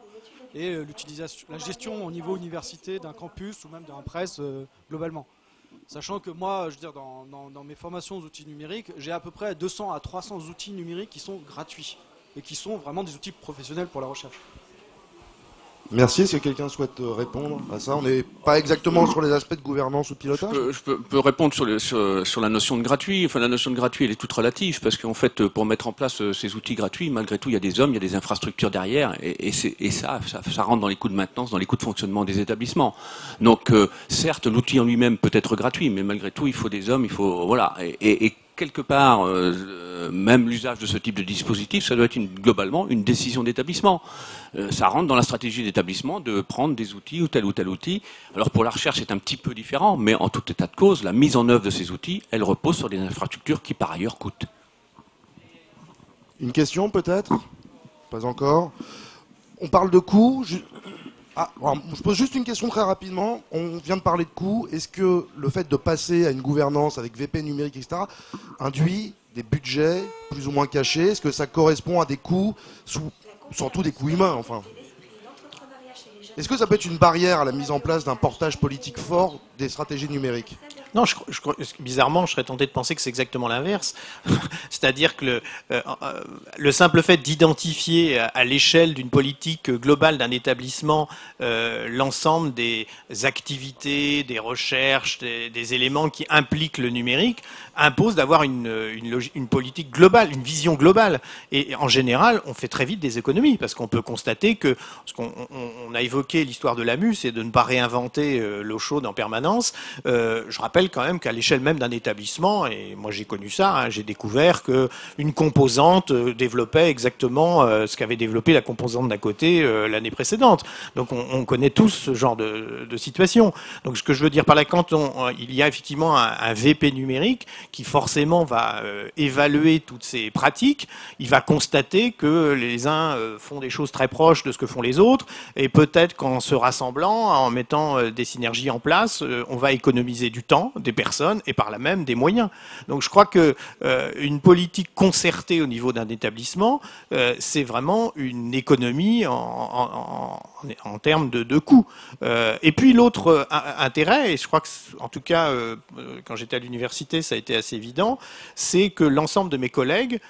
et la gestion au niveau université d'un campus ou même d'un presse globalement. Sachant que moi, je veux dire, dans mes formations aux outils numériques, j'ai à peu près 200 à 300 outils numériques qui sont gratuits et qui sont vraiment des outils professionnels pour la recherche. Merci. Est-ce que quelqu'un souhaite répondre à ça? On n'est pas exactement sur les aspects de gouvernance ou de pilotage. Je peux répondre sur la notion de gratuit. Enfin, la notion de gratuit, elle est toute relative, parce qu'en fait, pour mettre en place ces outils gratuits, malgré tout, il y a des hommes, il y a des infrastructures derrière, et ça rentre dans les coûts de maintenance, dans les coûts de fonctionnement des établissements. Donc, certes, l'outil en lui-même peut être gratuit, mais malgré tout, il faut des hommes, il faut voilà. Et quelque part, même l'usage de ce type de dispositif, ça doit être globalement une décision d'établissement. Ça rentre dans la stratégie d'établissement de prendre des outils ou tel outil. Alors pour la recherche, c'est un petit peu différent, mais en tout état de cause, la mise en œuvre de ces outils, elle repose sur des infrastructures qui par ailleurs coûtent. Une question peut-être? Pas encore. On parle de coûts. Je pose juste une question très rapidement. On vient de parler de coûts. Est-ce que le fait de passer à une gouvernance avec VP numérique, etc., induit des budgets plus ou moins cachés? Est-ce que ça correspond à des coûts, surtout des coûts humains, enfin? Est-ce que ça peut être une barrière à la mise en place d'un portage politique fort des stratégies numériques? Non, bizarrement, je serais tenté de penser que c'est exactement l'inverse. C'est-à-dire que le simple fait d'identifier à l'échelle d'une politique globale d'un établissement l'ensemble des activités, des recherches, des éléments qui impliquent le numérique impose d'avoir une politique globale, une vision globale. Et en général, on fait très vite des économies parce qu'on peut constater que, parce qu'on a évoqué l'histoire de l'AMUS et de ne pas réinventer l'eau chaude en permanence. Je rappelle quand même qu'à l'échelle même d'un établissement, et moi j'ai connu ça, hein, j'ai découvert qu'une composante développait exactement ce qu'avait développé la composante d'à côté l'année précédente. Donc on connaît tous ce genre de situation. Donc ce que je veux dire par là, quand il y a effectivement un VP numérique qui forcément va évaluer toutes ces pratiques, il va constater que les uns font des choses très proches de ce que font les autres, et peut-être qu'en se rassemblant, en mettant des synergies en place, on va économiser du temps, des personnes et par là même des moyens. Donc je crois que une politique concertée au niveau d'un établissement, c'est vraiment une économie en termes de coûts. Et puis l'autre intérêt, et je crois que en tout cas quand j'étais à l'université ça a été assez évident, c'est que l'ensemble de mes collègues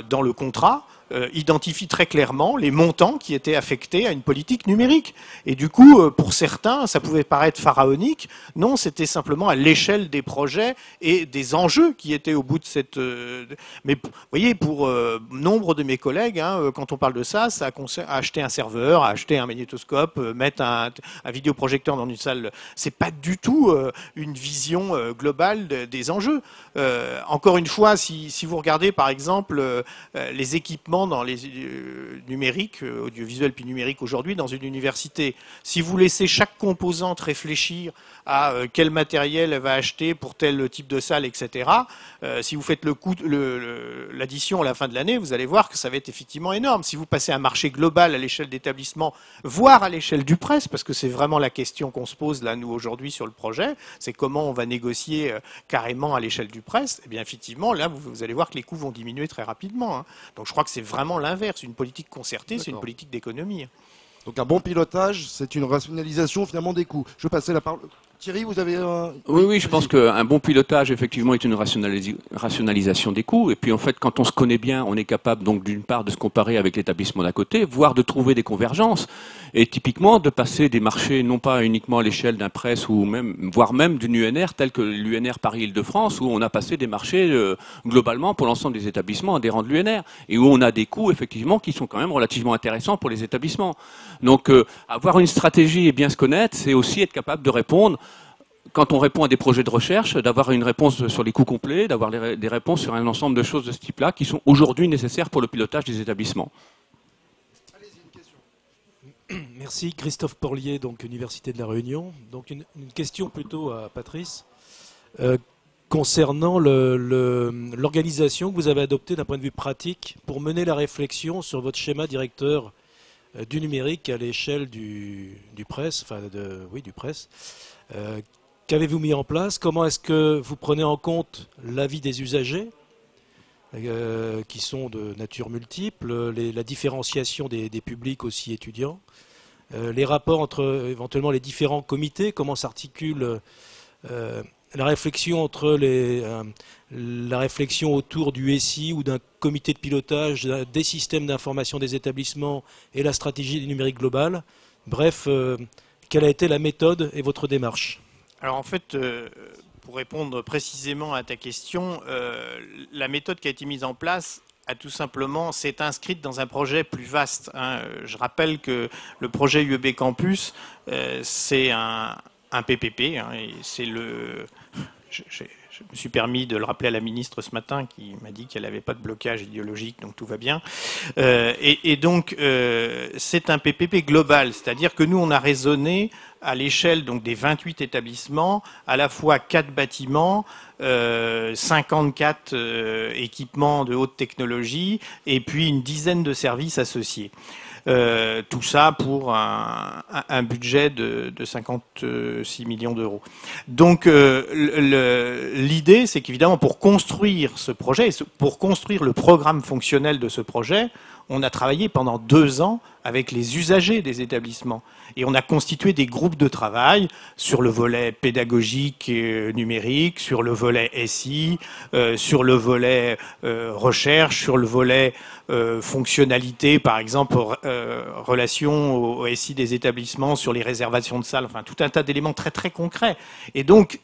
dans le contrat identifie très clairement les montants qui étaient affectés à une politique numérique. Et du coup, pour certains, ça pouvait paraître pharaonique. Non, c'était simplement à l'échelle des projets et des enjeux qui étaient au bout de cette... Mais vous voyez, pour nombre de mes collègues, hein, quand on parle de ça, ça concerne acheter un serveur, acheter un magnétoscope, mettre un vidéoprojecteur dans une salle. C'est pas du tout une vision globale des enjeux. Encore une fois, si vous regardez par exemple les équipements dans les numériques, audiovisuels puis numériques aujourd'hui dans une université, si vous laissez chaque composante réfléchir à quel matériel elle va acheter pour tel type de salle, etc., si vous faites l'addition à la fin de l'année, vous allez voir que ça va être effectivement énorme. Si vous passez à un marché global à l'échelle d'établissement, voire à l'échelle du presse, parce que c'est vraiment la question qu'on se pose là, nous, aujourd'hui, sur le projet, c'est comment on va négocier carrément à l'échelle du presse, eh bien, effectivement, là, vous allez voir que les coûts vont diminuer très rapidement. Hein. Donc, je crois que c'est vraiment l'inverse. Une politique concertée, c'est une politique d'économie. Donc, un bon pilotage, c'est une rationalisation, finalement, des coûts. Je vais passer la parole... Thierry, vous avez... Oui, je pense qu'un bon pilotage, effectivement, est une rationalisation des coûts. Et puis, en fait, quand on se connaît bien, on est capable, donc, d'une part, de se comparer avec l'établissement d'à côté, voire de trouver des convergences. Et typiquement, de passer des marchés, non pas uniquement à l'échelle d'un presse, ou même, voire même d'une UNR, tel que l'UNR Paris-Île-de-France, où on a passé des marchés, globalement, pour l'ensemble des établissements adhérents de l'UNR. Et où on a des coûts, effectivement, qui sont quand même relativement intéressants pour les établissements. Donc, avoir une stratégie et bien se connaître, c'est aussi être capable de répondre, quand on répond à des projets de recherche, d'avoir une réponse sur les coûts complets, d'avoir des réponses sur un ensemble de choses de ce type-là qui sont aujourd'hui nécessaires pour le pilotage des établissements. Allez-y, une question. Merci, Christophe Porlier, donc Université de la Réunion. Donc une question plutôt à Patrice concernant l'organisation que vous avez adoptée d'un point de vue pratique pour mener la réflexion sur votre schéma directeur du numérique à l'échelle du presse, du presse. Qu'avez-vous mis en place? Comment est-ce que vous prenez en compte l'avis des usagers qui sont de nature multiple, la différenciation des publics aussi étudiants, les rapports entre éventuellement les différents comités, comment s'articule la réflexion entre la réflexion autour du SI ou d'un comité de pilotage des systèmes d'information des établissements et la stratégie du numérique global. Bref, quelle a été la méthode et votre démarche? Alors en fait, pour répondre précisément à ta question, la méthode qui a été mise en place a tout simplement s'est inscrite dans un projet plus vaste. Hein. Je rappelle que le projet UEB Campus, c'est un PPP, hein, et c'est je me suis permis de le rappeler à la ministre ce matin, qui m'a dit qu'elle n'avait pas de blocage idéologique, donc tout va bien. Et donc, c'est un PPP global, c'est-à-dire que nous, on a raisonné à l'échelle donc des 28 établissements, à la fois 4 bâtiments, 54 équipements de haute technologie, et puis une dizaine de services associés. Tout ça pour un budget de 56 millions d'euros. Donc l'idée, c'est qu'évidemment, pour construire ce projet, pour construire le programme fonctionnel de ce projet, on a travaillé pendant 2 ans avec les usagers des établissements. Et on a constitué des groupes de travail sur le volet pédagogique et numérique, sur le volet SI, sur le volet recherche, sur le volet fonctionnalité, par exemple, relation au SI des établissements, sur les réservations de salles, enfin tout un tas d'éléments très très concrets. Et donc,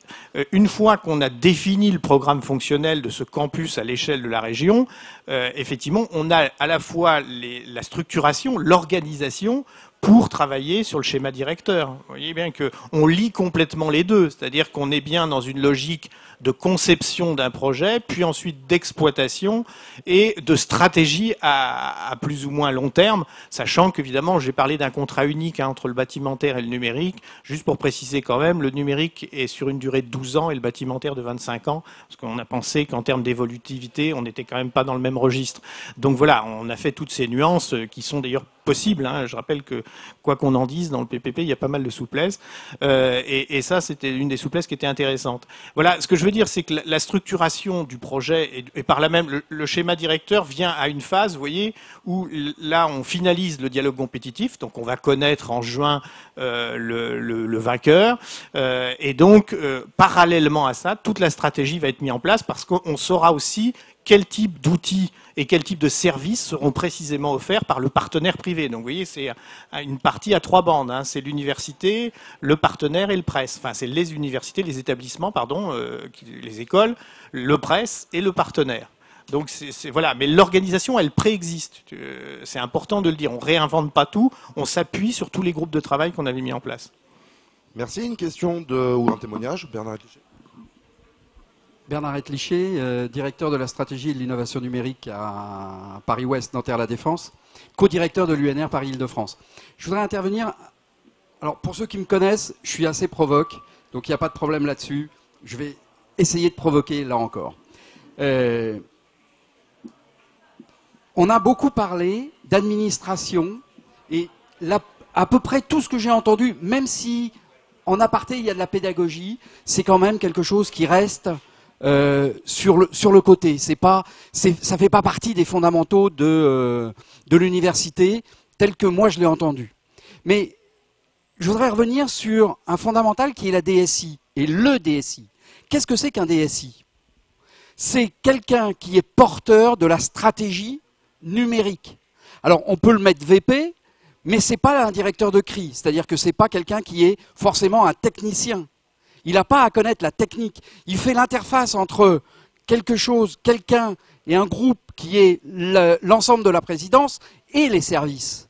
une fois qu'on a défini le programme fonctionnel de ce campus à l'échelle de la région, effectivement, on a à la fois la structuration, l'organisation, pour travailler sur le schéma directeur. Vous voyez bien qu'on lie complètement les deux, c'est-à-dire qu'on est bien dans une logique de conception d'un projet, puis ensuite d'exploitation et de stratégie à plus ou moins long terme, sachant qu'évidemment, j'ai parlé d'un contrat unique entre le bâtimentaire et le numérique. Juste pour préciser quand même, le numérique est sur une durée de 12 ans et le bâtimentaire de 25 ans, parce qu'on a pensé qu'en termes d'évolutivité, on n'était quand même pas dans le même registre. Donc voilà, on a fait toutes ces nuances qui sont d'ailleurs possibles. Je rappelle que, quoi qu'on en dise, dans le PPP, il y a pas mal de souplesse. Et ça, c'était une des souplesses qui était intéressante. Voilà, ce que je veux dire, c'est que la structuration du projet, et par là même, le schéma directeur vient à une phase, vous voyez, où là, on finalise le dialogue compétitif. Donc, on va connaître en juin le vainqueur. Et donc, parallèlement à ça, toute la stratégie va être mise en place parce qu'on saura aussi quel type d'outils et quel type de services seront précisément offerts par le partenaire privé. Donc vous voyez, c'est une partie à 3 bandes. C'est l'université, le partenaire et le presse. Enfin, c'est les universités, les établissements, pardon, les écoles, le presse et le partenaire. Donc voilà, mais l'organisation, elle préexiste. C'est important de le dire. On réinvente pas tout. On s'appuie sur tous les groupes de travail qu'on avait mis en place. Merci. Une question ou un témoignage, Bernard Etlichet. Bernard Etlichet, directeur de la stratégie et de l'innovation numérique à Paris-Ouest, Nanterre-La Défense, co-directeur de l'UNR Paris-Île-de-France. Je voudrais intervenir. Alors, pour ceux qui me connaissent, je suis assez provoque, donc il n'y a pas de problème là-dessus. Je vais essayer de provoquer là encore. On a beaucoup parlé d'administration et là, à peu près tout ce que j'ai entendu, même si en aparté il y a de la pédagogie, c'est quand même quelque chose qui reste sur le côté. Ça fait pas partie des fondamentaux de l'université tel que moi je l'ai entendu. Mais je voudrais revenir sur un fondamental qui est la DSI et le DSI. Qu'est-ce que c'est qu'un DSI? C'est quelqu'un qui est porteur de la stratégie numérique. Alors on peut le mettre VP, mais c'est pas un directeur de CRI, c'est-à-dire que c'est pas quelqu'un qui est forcément un technicien. Il n'a pas à connaître la technique. Il fait l'interface entre quelqu'un et un groupe qui est l'ensemble de la présidence et les services.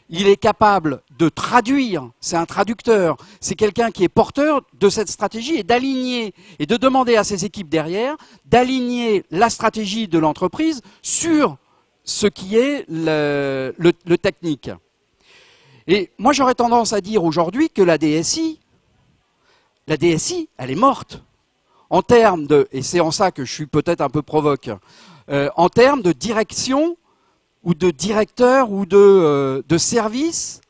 Il est capable de traduire, c'est un traducteur, c'est quelqu'un qui est porteur de cette stratégie et d'aligner, et de demander à ses équipes derrière d'aligner la stratégie de l'entreprise sur ce qui est le technique. Et moi j'aurais tendance à dire aujourd'hui que la DSI, elle est morte. En termes de, et c'est en ça que je suis peut-être un peu provoque, en termes de direction ou de directeur ou de service,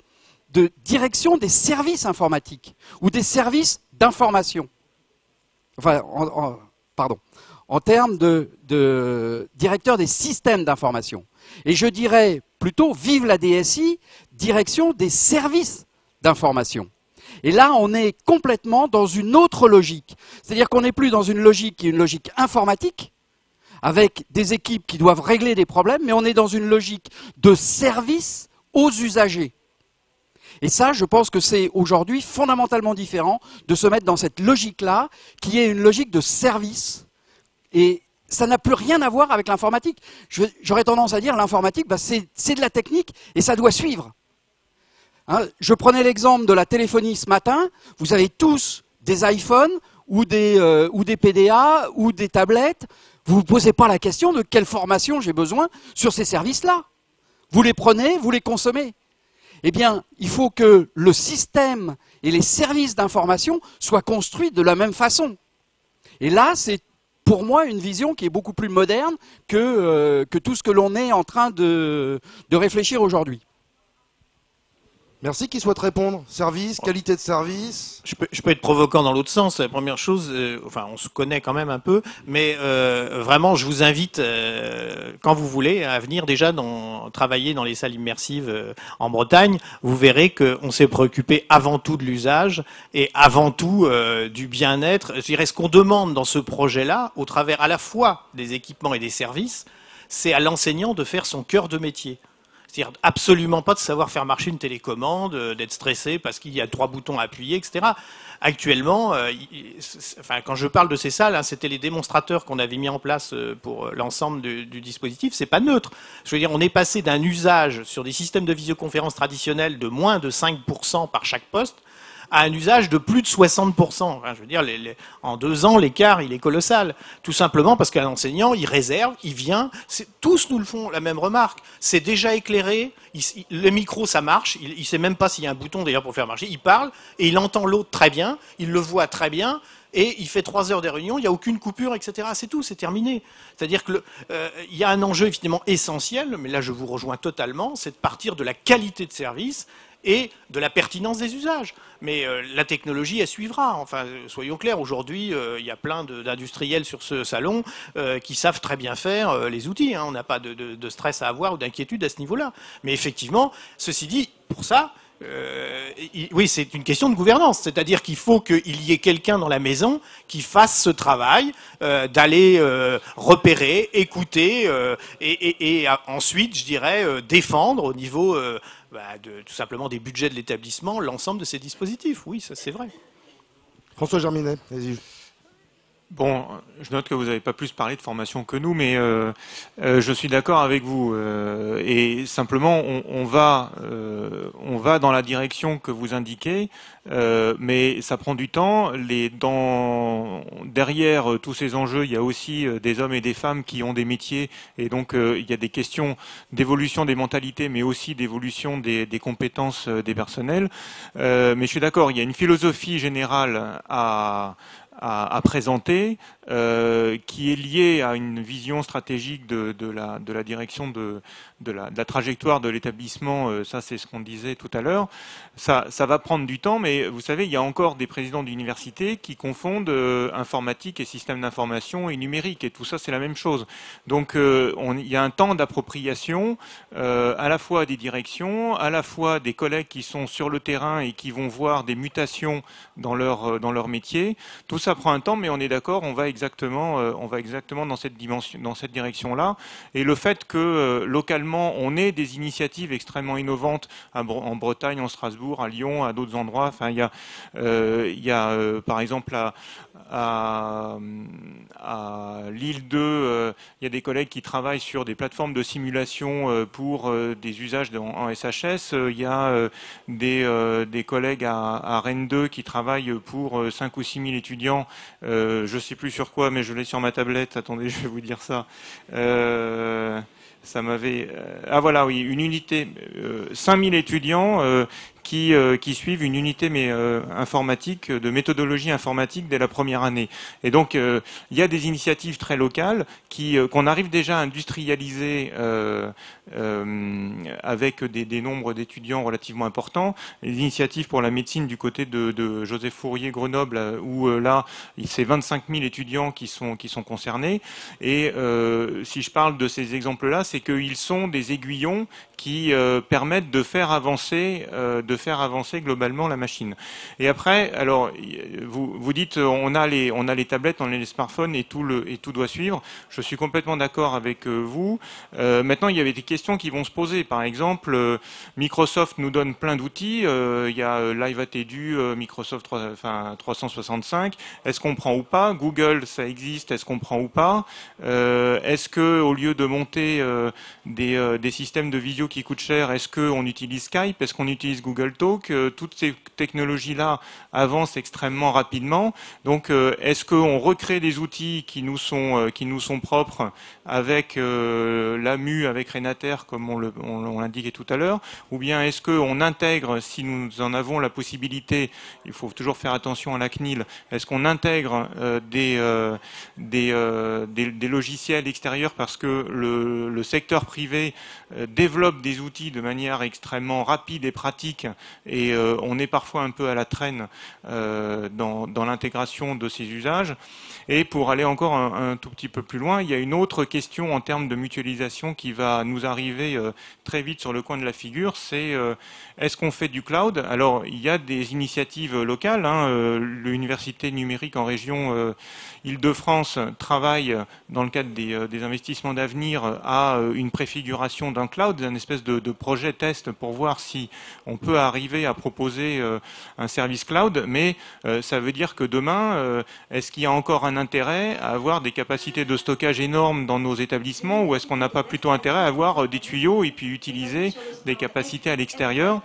de direction des services informatiques ou des services d'information. Enfin, en termes de directeur des systèmes d'information. Et je dirais plutôt, vive la DSI, direction des services d'information. Et là, on est complètement dans une autre logique. C'est-à-dire qu'on n'est plus dans une logique qui est une logique informatique, avec des équipes qui doivent régler des problèmes, mais on est dans une logique de service aux usagers. Et ça, je pense que c'est aujourd'hui fondamentalement différent de se mettre dans cette logique-là, qui est une logique de service. Et ça n'a plus rien à voir avec l'informatique. J'aurais tendance à dire l'informatique, c'est de la technique et ça doit suivre. Je prenais l'exemple de la téléphonie ce matin. Vous avez tous des iPhones ou des PDA ou des tablettes, vous ne vous posez pas la question de quelle formation j'ai besoin sur ces services-là. Vous les prenez, vous les consommez. Eh bien, il faut que le système et les services d'information soient construits de la même façon. Et là, c'est pour moi une vision qui est beaucoup plus moderne que tout ce que l'on est en train de réfléchir aujourd'hui. Merci. Qui souhaite répondre? Service, qualité de service? Je peux être provoquant dans l'autre sens. La première chose, enfin, on se connaît quand même un peu, mais vraiment, je vous invite, quand vous voulez, à venir déjà travailler dans les salles immersives en Bretagne. Vous verrez qu'on s'est préoccupé avant tout de l'usage et avant tout du bien-être. Je dirais ce qu'on demande dans ce projet-là, au travers à la fois des équipements et des services, c'est à l'enseignant de faire son cœur de métier. C'est-à-dire absolument pas de savoir faire marcher une télécommande, d'être stressé parce qu'il y a 3 boutons à appuyer, etc. Actuellement, enfin, quand je parle de ces salles, hein, c'était les démonstrateurs qu'on avait mis en place pour l'ensemble du dispositif. C'est pas neutre. Je veux dire, on est passé d'un usage sur des systèmes de visioconférence traditionnels de moins de 5% par chaque poste à un usage de plus de 60%. Enfin, je veux dire, en 2 ans, l'écart, il est colossal. Tout simplement parce qu'un enseignant, il réserve, il vient. Tous nous le font, la même remarque. C'est déjà éclairé. Le micro, ça marche. Il ne sait même pas s'il y a un bouton d'ailleurs pour faire marcher. Il parle et il entend l'autre très bien. Il le voit très bien. Et il fait 3 heures de réunion, il n'y a aucune coupure, etc. C'est tout, c'est terminé. C'est-à-dire qu'il y a un enjeu évidemment essentiel, mais là je vous rejoins totalement, c'est de partir de la qualité de service et de la pertinence des usages. Mais la technologie, elle suivra. Enfin, soyons clairs, aujourd'hui, il y a plein d'industriels sur ce salon qui savent très bien faire les outils. Hein. On n'a pas de stress à avoir ou d'inquiétude à ce niveau-là. Mais effectivement, ceci dit, pour ça, oui, c'est une question de gouvernance. C'est-à-dire qu'il faut qu'il y ait quelqu'un dans la maison qui fasse ce travail d'aller repérer, écouter et ensuite, je dirais, défendre au niveau tout simplement des budgets de l'établissement l'ensemble de ces dispositifs. Oui, ça c'est vrai. François Germinet, vas-y. Bon, je note que vous n'avez pas plus parlé de formation que nous, mais je suis d'accord avec vous. Et simplement, on va dans la direction que vous indiquez, mais ça prend du temps. Derrière tous ces enjeux, il y a aussi des hommes et des femmes qui ont des métiers, et donc il y a des questions d'évolution des mentalités, mais aussi d'évolution des compétences des personnels. Mais je suis d'accord, il y a une philosophie générale à présenter, qui est lié à une vision stratégique de la direction de la trajectoire de l'établissement. Ça, c'est ce qu'on disait tout à l'heure. Ça va prendre du temps, mais vous savez, il y a encore des présidents d'université qui confondent informatique et système d'information et numérique, et tout ça, c'est la même chose. Donc, il y a un temps d'appropriation, à la fois des directions, à la fois des collègues qui sont sur le terrain et qui vont voir des mutations dans leur métier. Tout ça prend un temps, mais on est d'accord, on va exactement dans cette dimension, dans cette direction-là. Et le fait que localement, on ait des initiatives extrêmement innovantes en Bretagne, en Strasbourg, à Lyon, à d'autres endroits. Enfin, il y a par exemple à Lille 2, il y a des collègues qui travaillent sur des plateformes de simulation pour des usages en SHS. Il y a des collègues à Rennes 2 qui travaillent pour 5 ou 6 000 étudiants. Je ne sais plus sur quoi, mais je l'ai sur ma tablette. Attendez, je vais vous dire ça. Ça m'avait... ah voilà, oui, une unité, 5000 étudiants qui suivent une unité informatique, de méthodologie informatique dès la première année. Et donc, il y a des initiatives très locales qu'on arrive déjà à industrialiser avec des nombres d'étudiants relativement importants. Les initiatives pour la médecine du côté de Joseph Fourier, Grenoble, où là, c'est 25 000 étudiants qui sont concernés. Et si je parle de ces exemples-là, c'est qu'ils sont des aiguillons qui permettent de faire avancer globalement la machine. Et après, alors vous dites on a les tablettes, on a les smartphones et tout doit suivre. Je suis complètement d'accord avec vous. Maintenant, il y avait des questions qui vont se poser. Par exemple, Microsoft nous donne plein d'outils. Il y a LiveAtedu, Microsoft 365. Est-ce qu'on prend ou pas? Google, ça existe. Est-ce qu'on prend ou pas? Est-ce que au lieu de monter des systèmes de visio qui coûtent cher, est-ce qu'on utilise Skype? Est-ce qu'on utilise Google Talk, toutes ces technologies-là avancent extrêmement rapidement. Donc, est-ce qu'on recrée des outils qui nous sont propres avec l'AMU, avec Renater, comme on l'indiquait tout à l'heure, ou bien est-ce qu'on intègre, si nous en avons la possibilité, il faut toujours faire attention à la CNIL, est-ce qu'on intègre des logiciels extérieurs parce que le secteur privé développe des outils de manière extrêmement rapide et pratique et on est parfois un peu à la traîne dans l'intégration de ces usages. Et pour aller encore un tout petit peu plus loin, il y a une autre question en termes de mutualisation qui va nous arriver très vite sur le coin de la figure, c'est est-ce qu'on fait du cloud? Alors, il y a des initiatives locales, l'Université numérique en région Île-de-France travaille dans le cadre des investissements d'avenir à une préfiguration d'un cloud, un espèce de projet test pour voir si on peut arriver à proposer un service cloud, mais ça veut dire que demain, est-ce qu'il y a encore un intérêt à avoir des capacités de stockage énormes dans nos établissements ou est-ce qu'on n'a pas plutôt intérêt à avoir des tuyaux et puis utiliser des capacités à l'extérieur?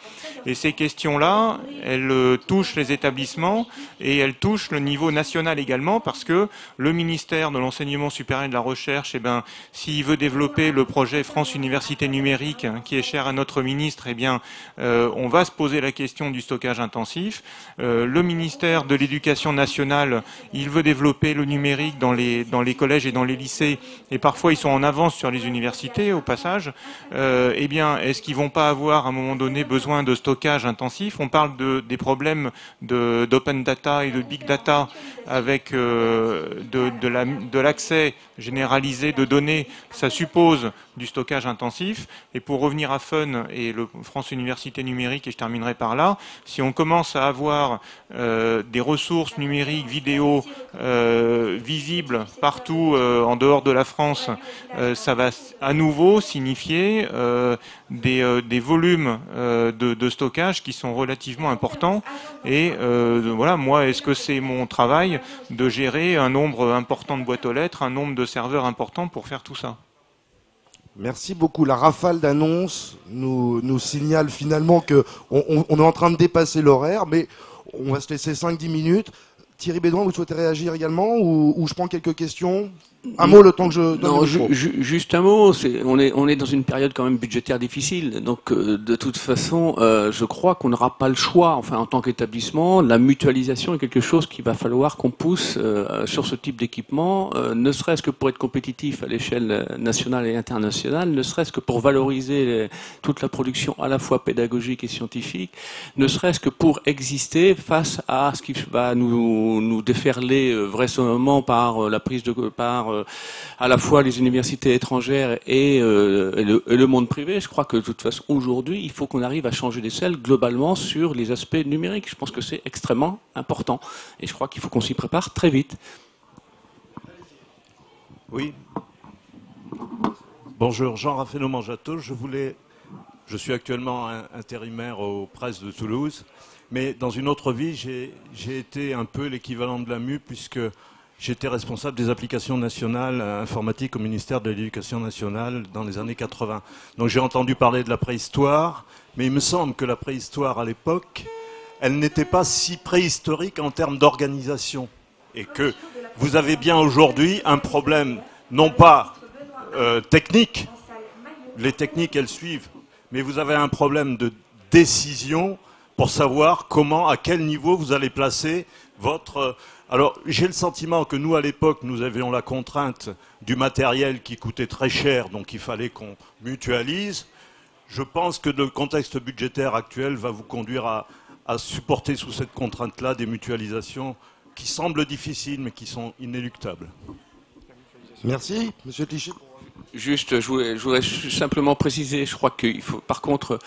Et ces questions-là, elles touchent les établissements et elles touchent le niveau national également parce que le ministère de l'Enseignement supérieur et de la Recherche, s'il veut développer le projet France Université Numérique, qui est cher à notre ministre, on va se poser la question du stockage intensif. Le ministère de l'Éducation nationale, il veut développer le numérique dans les collèges et dans les lycées, et parfois ils sont en avance sur les universités, au passage. Est-ce qu'ils vont pas avoir à un moment donné besoin de stockage intensif? On parle des problèmes d'open data et de big data avec de l'accès généralisé de données. Ça suppose du stockage intensif. Et pour revenir à Fun et le France Université Numérique, et je terminerai par là, si on commence à avoir des ressources numériques, vidéo visibles partout en dehors de la France, ça va à nouveau signifier des volumes de stockage qui sont relativement importants. Et voilà, moi, est-ce que c'est mon travail de gérer un nombre important de boîtes aux lettres, un nombre de serveurs importants pour faire tout ça? Merci beaucoup. La rafale d'annonces nous signale finalement qu'on est en train de dépasser l'horaire, mais on va se laisser 5-10 minutes. Thierry Bédouin, vous souhaitez réagir également ou je prends quelques questions? Un mot le temps que je donne. Non, juste un mot. On est dans une période quand même budgétaire difficile. Donc, de toute façon, je crois qu'on n'aura pas le choix. Enfin, en tant qu'établissement, la mutualisation est quelque chose qu'il va falloir qu'on pousse sur ce type d'équipement, ne serait-ce que pour être compétitif à l'échelle nationale et internationale, ne serait-ce que pour valoriser toute la production à la fois pédagogique et scientifique, ne serait-ce que pour exister face à ce qui va nous déferler vraisemblablement par la prise par à la fois les universités étrangères et le monde privé. Je crois que de toute façon, aujourd'hui, il faut qu'on arrive à changer d'échelle globalement sur les aspects numériques. Je pense que c'est extrêmement important. Et je crois qu'il faut qu'on s'y prépare très vite. Oui. Bonjour, Jean-Raphaël Manjato. Je suis actuellement intérimaire aux presses de Toulouse. Mais dans une autre vie, j'ai été un peu l'équivalent de l'AMU puisque j'étais responsable des applications nationales informatiques au ministère de l'Éducation nationale dans les années 80. Donc j'ai entendu parler de la préhistoire, mais il me semble que la préhistoire à l'époque, elle n'était pas si préhistorique en termes d'organisation. Et que vous avez bien aujourd'hui un problème, non pas technique, les techniques elles suivent, mais vous avez un problème de décision pour savoir comment, à quel niveau vous allez placer votre... Alors, j'ai le sentiment que nous, à l'époque, nous avions la contrainte du matériel qui coûtait très cher, donc il fallait qu'on mutualise. Je pense que le contexte budgétaire actuel va vous conduire à supporter sous cette contrainte-là des mutualisations qui semblent difficiles, mais qui sont inéluctables. Merci. Monsieur Clichy. Juste, je voudrais simplement préciser, je crois qu'il faut, par contre...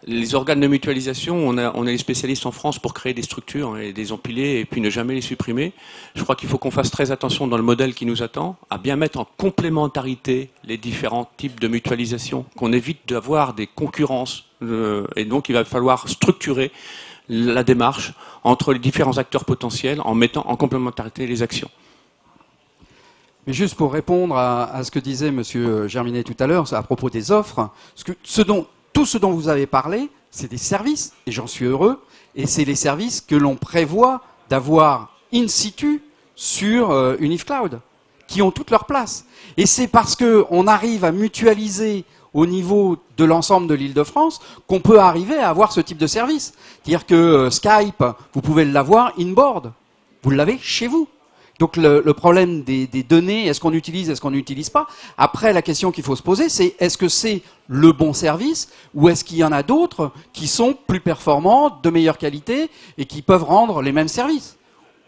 Les organes de mutualisation, on est les spécialistes en France pour créer des structures et les empiler et puis ne jamais les supprimer. Je crois qu'il faut qu'on fasse très attention dans le modèle qui nous attend, à bien mettre en complémentarité les différents types de mutualisation, qu'on évite d'avoir des concurrences. Et donc il va falloir structurer la démarche entre les différents acteurs potentiels en mettant en complémentarité les actions. Mais juste pour répondre à ce que disait M. Germinet tout à l'heure, à propos des offres, ce dont tout ce dont vous avez parlé, c'est des services, et j'en suis heureux, et c'est les services que l'on prévoit d'avoir in situ sur UnifCloud, qui ont toute leur place. Et c'est parce qu'on arrive à mutualiser au niveau de l'ensemble de l'Île-de-France qu'on peut arriver à avoir ce type de service. C'est-à-dire que Skype, vous pouvez l'avoir inboard, vous l'avez chez vous. Donc le problème des données, est-ce qu'on utilise, est-ce qu'on n'utilise pas? Après, la question qu'il faut se poser, c'est est-ce que c'est le bon service ou est-ce qu'il y en a d'autres qui sont plus performants, de meilleure qualité et qui peuvent rendre les mêmes services,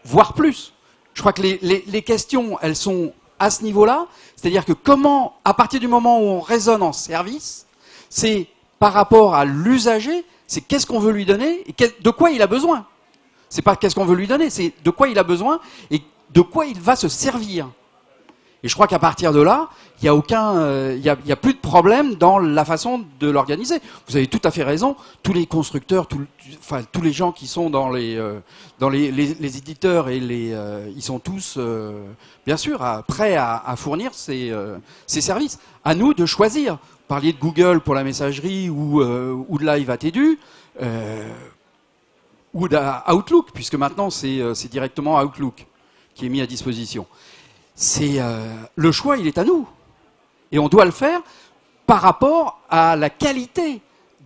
voire plus. Je crois que les questions, elles sont à ce niveau-là, c'est-à-dire que comment, à partir du moment où on raisonne en service, c'est par rapport à l'usager, c'est qu'est-ce qu'on veut lui donner et de quoi il a besoin. C'est pas qu'est-ce qu'on veut lui donner, c'est de quoi il a besoin et de quoi il va se servir. Et je crois qu'à partir de là, il y a plus de problème dans la façon de l'organiser. Vous avez tout à fait raison. Tous les constructeurs, tous les gens qui sont dans les éditeurs et ils sont tous, bien sûr, prêts à fournir ces services. À nous de choisir. Vous parliez de Google pour la messagerie ou de Live Attedu. Ou d'Outlook, puisque maintenant c'est directement Outlook qui est mis à disposition. Le choix, il est à nous. Et on doit le faire par rapport à la qualité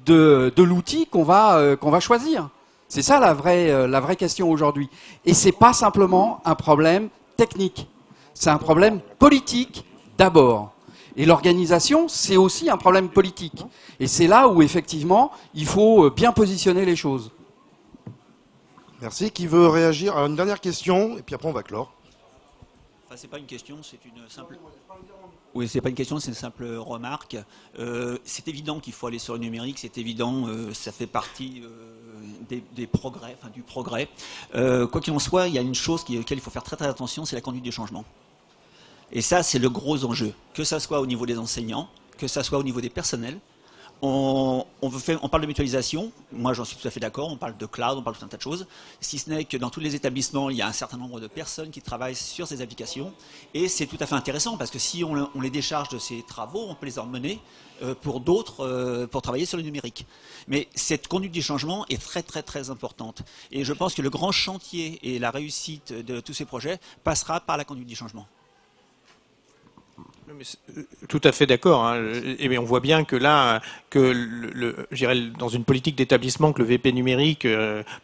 de l'outil qu'on va choisir. C'est ça la vraie question aujourd'hui. Et c'est pas simplement un problème technique. C'est un problème politique d'abord. Et l'organisation, c'est aussi un problème politique. Et c'est là où, effectivement, il faut bien positionner les choses. Merci. Qui veut réagir à une dernière question? Et puis après, on va clore. Enfin, c'est pas une question, c'est une simple... Oui, c'est pas une question, c'est une simple remarque. C'est évident qu'il faut aller sur le numérique, c'est évident, ça fait partie des progrès, enfin du progrès. Quoi qu'il en soit, il y a une chose auquel il faut faire très très attention, c'est la conduite du changement. Et ça, c'est le gros enjeu. Que ça soit au niveau des enseignants, que ça soit au niveau des personnels. On parle de mutualisation, moi j'en suis tout à fait d'accord, on parle de cloud, on parle de tout un tas de choses, si ce n'est que dans tous les établissements, il y a un certain nombre de personnes qui travaillent sur ces applications, et c'est tout à fait intéressant, parce que si on les décharge de ces travaux, on peut les emmener pour d'autres, pour travailler sur le numérique. Mais cette conduite du changement est très très très importante, et je pense que le grand chantier et la réussite de tous ces projets passera par la conduite du changement. Tout à fait d'accord. Hein. Et on voit bien que là, je dirais, dans une politique d'établissement, que le VP numérique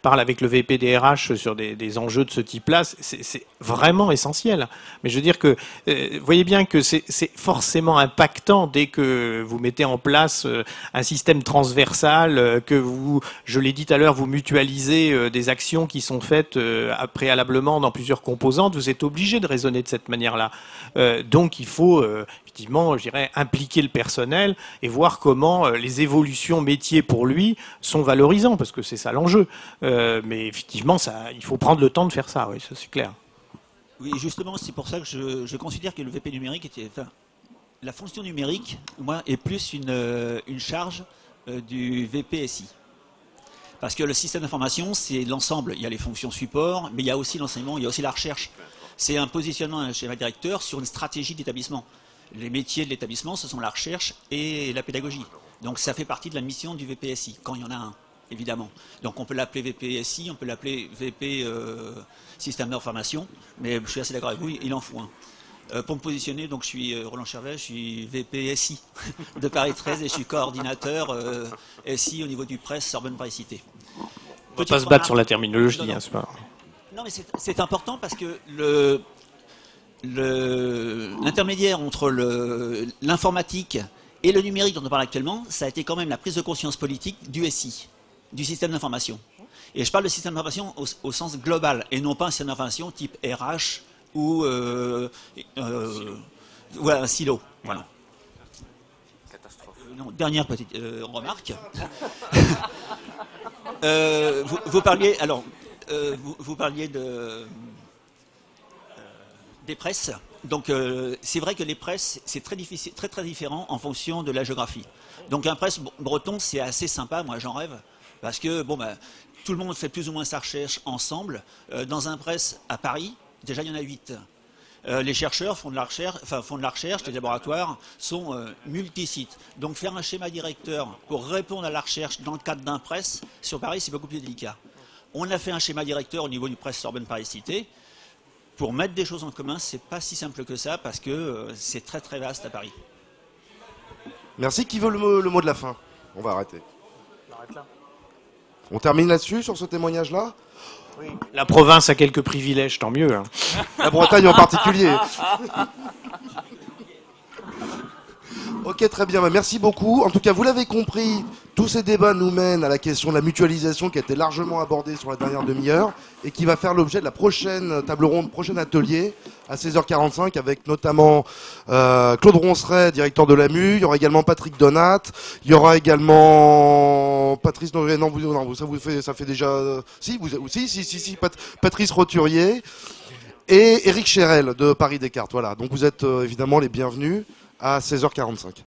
parle avec le VP DRH sur des enjeux de ce type-là, c'est vraiment essentiel. Mais je veux dire que, vous voyez bien que c'est forcément impactant dès que vous mettez en place un système transversal, que vous, je l'ai dit tout à l'heure, vous mutualisez des actions qui sont faites préalablement dans plusieurs composantes. Vous êtes obligé de raisonner de cette manière-là. Donc il faut effectivement, je dirais, impliquer le personnel et voir comment les évolutions métiers pour lui sont valorisants, parce que c'est ça l'enjeu. Mais effectivement, il faut prendre le temps de faire ça, oui, ça c'est clair. Oui, justement, c'est pour ça que je considère que le VP numérique la fonction numérique, moi, est plus une charge du VPSI. Parce que le système d'information, c'est l'ensemble. Il y a les fonctions support, mais il y a aussi l'enseignement, il y a aussi la recherche. C'est un positionnement, un schéma directeur sur une stratégie d'établissement. Les métiers de l'établissement, ce sont la recherche et la pédagogie. Donc ça fait partie de la mission du VPSI, quand il y en a un, évidemment. Donc on peut l'appeler VPSI, on peut l'appeler VP Système d'information, mais je suis assez d'accord avec vous, il en faut un. Pour me positionner, donc je suis Roland Chervet, je suis VPSI de Paris 13 et je suis coordinateur SI au niveau du presse Sorbonne Paris Cité. On ne va pas se battre sur la terminologie, hein, c'est pas... Non, mais c'est important parce que l'intermédiaire entre l'informatique et le numérique dont on parle actuellement, ça a été quand même la prise de conscience politique du SI, du système d'information. Et je parle de système d'information au sens global, et non pas un système d'information type RH ou un silo. Voilà. Catastrophe. Non, dernière petite remarque. Vous parliez... Alors, vous parliez des presses. Donc c'est vrai que les presses, c'est très difficile, très très différent en fonction de la géographie. Donc un presse breton, c'est assez sympa, moi j'en rêve, parce que tout le monde fait plus ou moins sa recherche ensemble. Dans un presse à Paris, déjà il y en a 8. Les chercheurs font de la recherche, les laboratoires sont multisites. Donc faire un schéma directeur pour répondre à la recherche dans le cadre d'un press, sur Paris, c'est beaucoup plus délicat. On a fait un schéma directeur au niveau du press Sorbonne Paris Cité. Pour mettre des choses en commun, c'est pas si simple que ça parce que c'est très très vaste à Paris. Merci. Qui veut le mot de la fin? On va arrêter. On termine là-dessus, sur ce témoignage-là? Oui. La province a quelques privilèges, tant mieux. Hein. La Bretagne en particulier. Ok, très bien. Merci beaucoup. En tout cas, vous l'avez compris, tous ces débats nous mènent à la question de la mutualisation qui a été largement abordée sur la dernière demi-heure et qui va faire l'objet de la prochaine table ronde, prochain atelier à 16h45 avec notamment Claude Ronceret, directeur de l'AMU. Il y aura également Patrick Donat. Il y aura également Patrice Noël. Non, ça fait déjà. Si, Patrice Roturier et Éric Chérel de Paris Descartes. Voilà. Donc vous êtes évidemment les bienvenus à 16h45.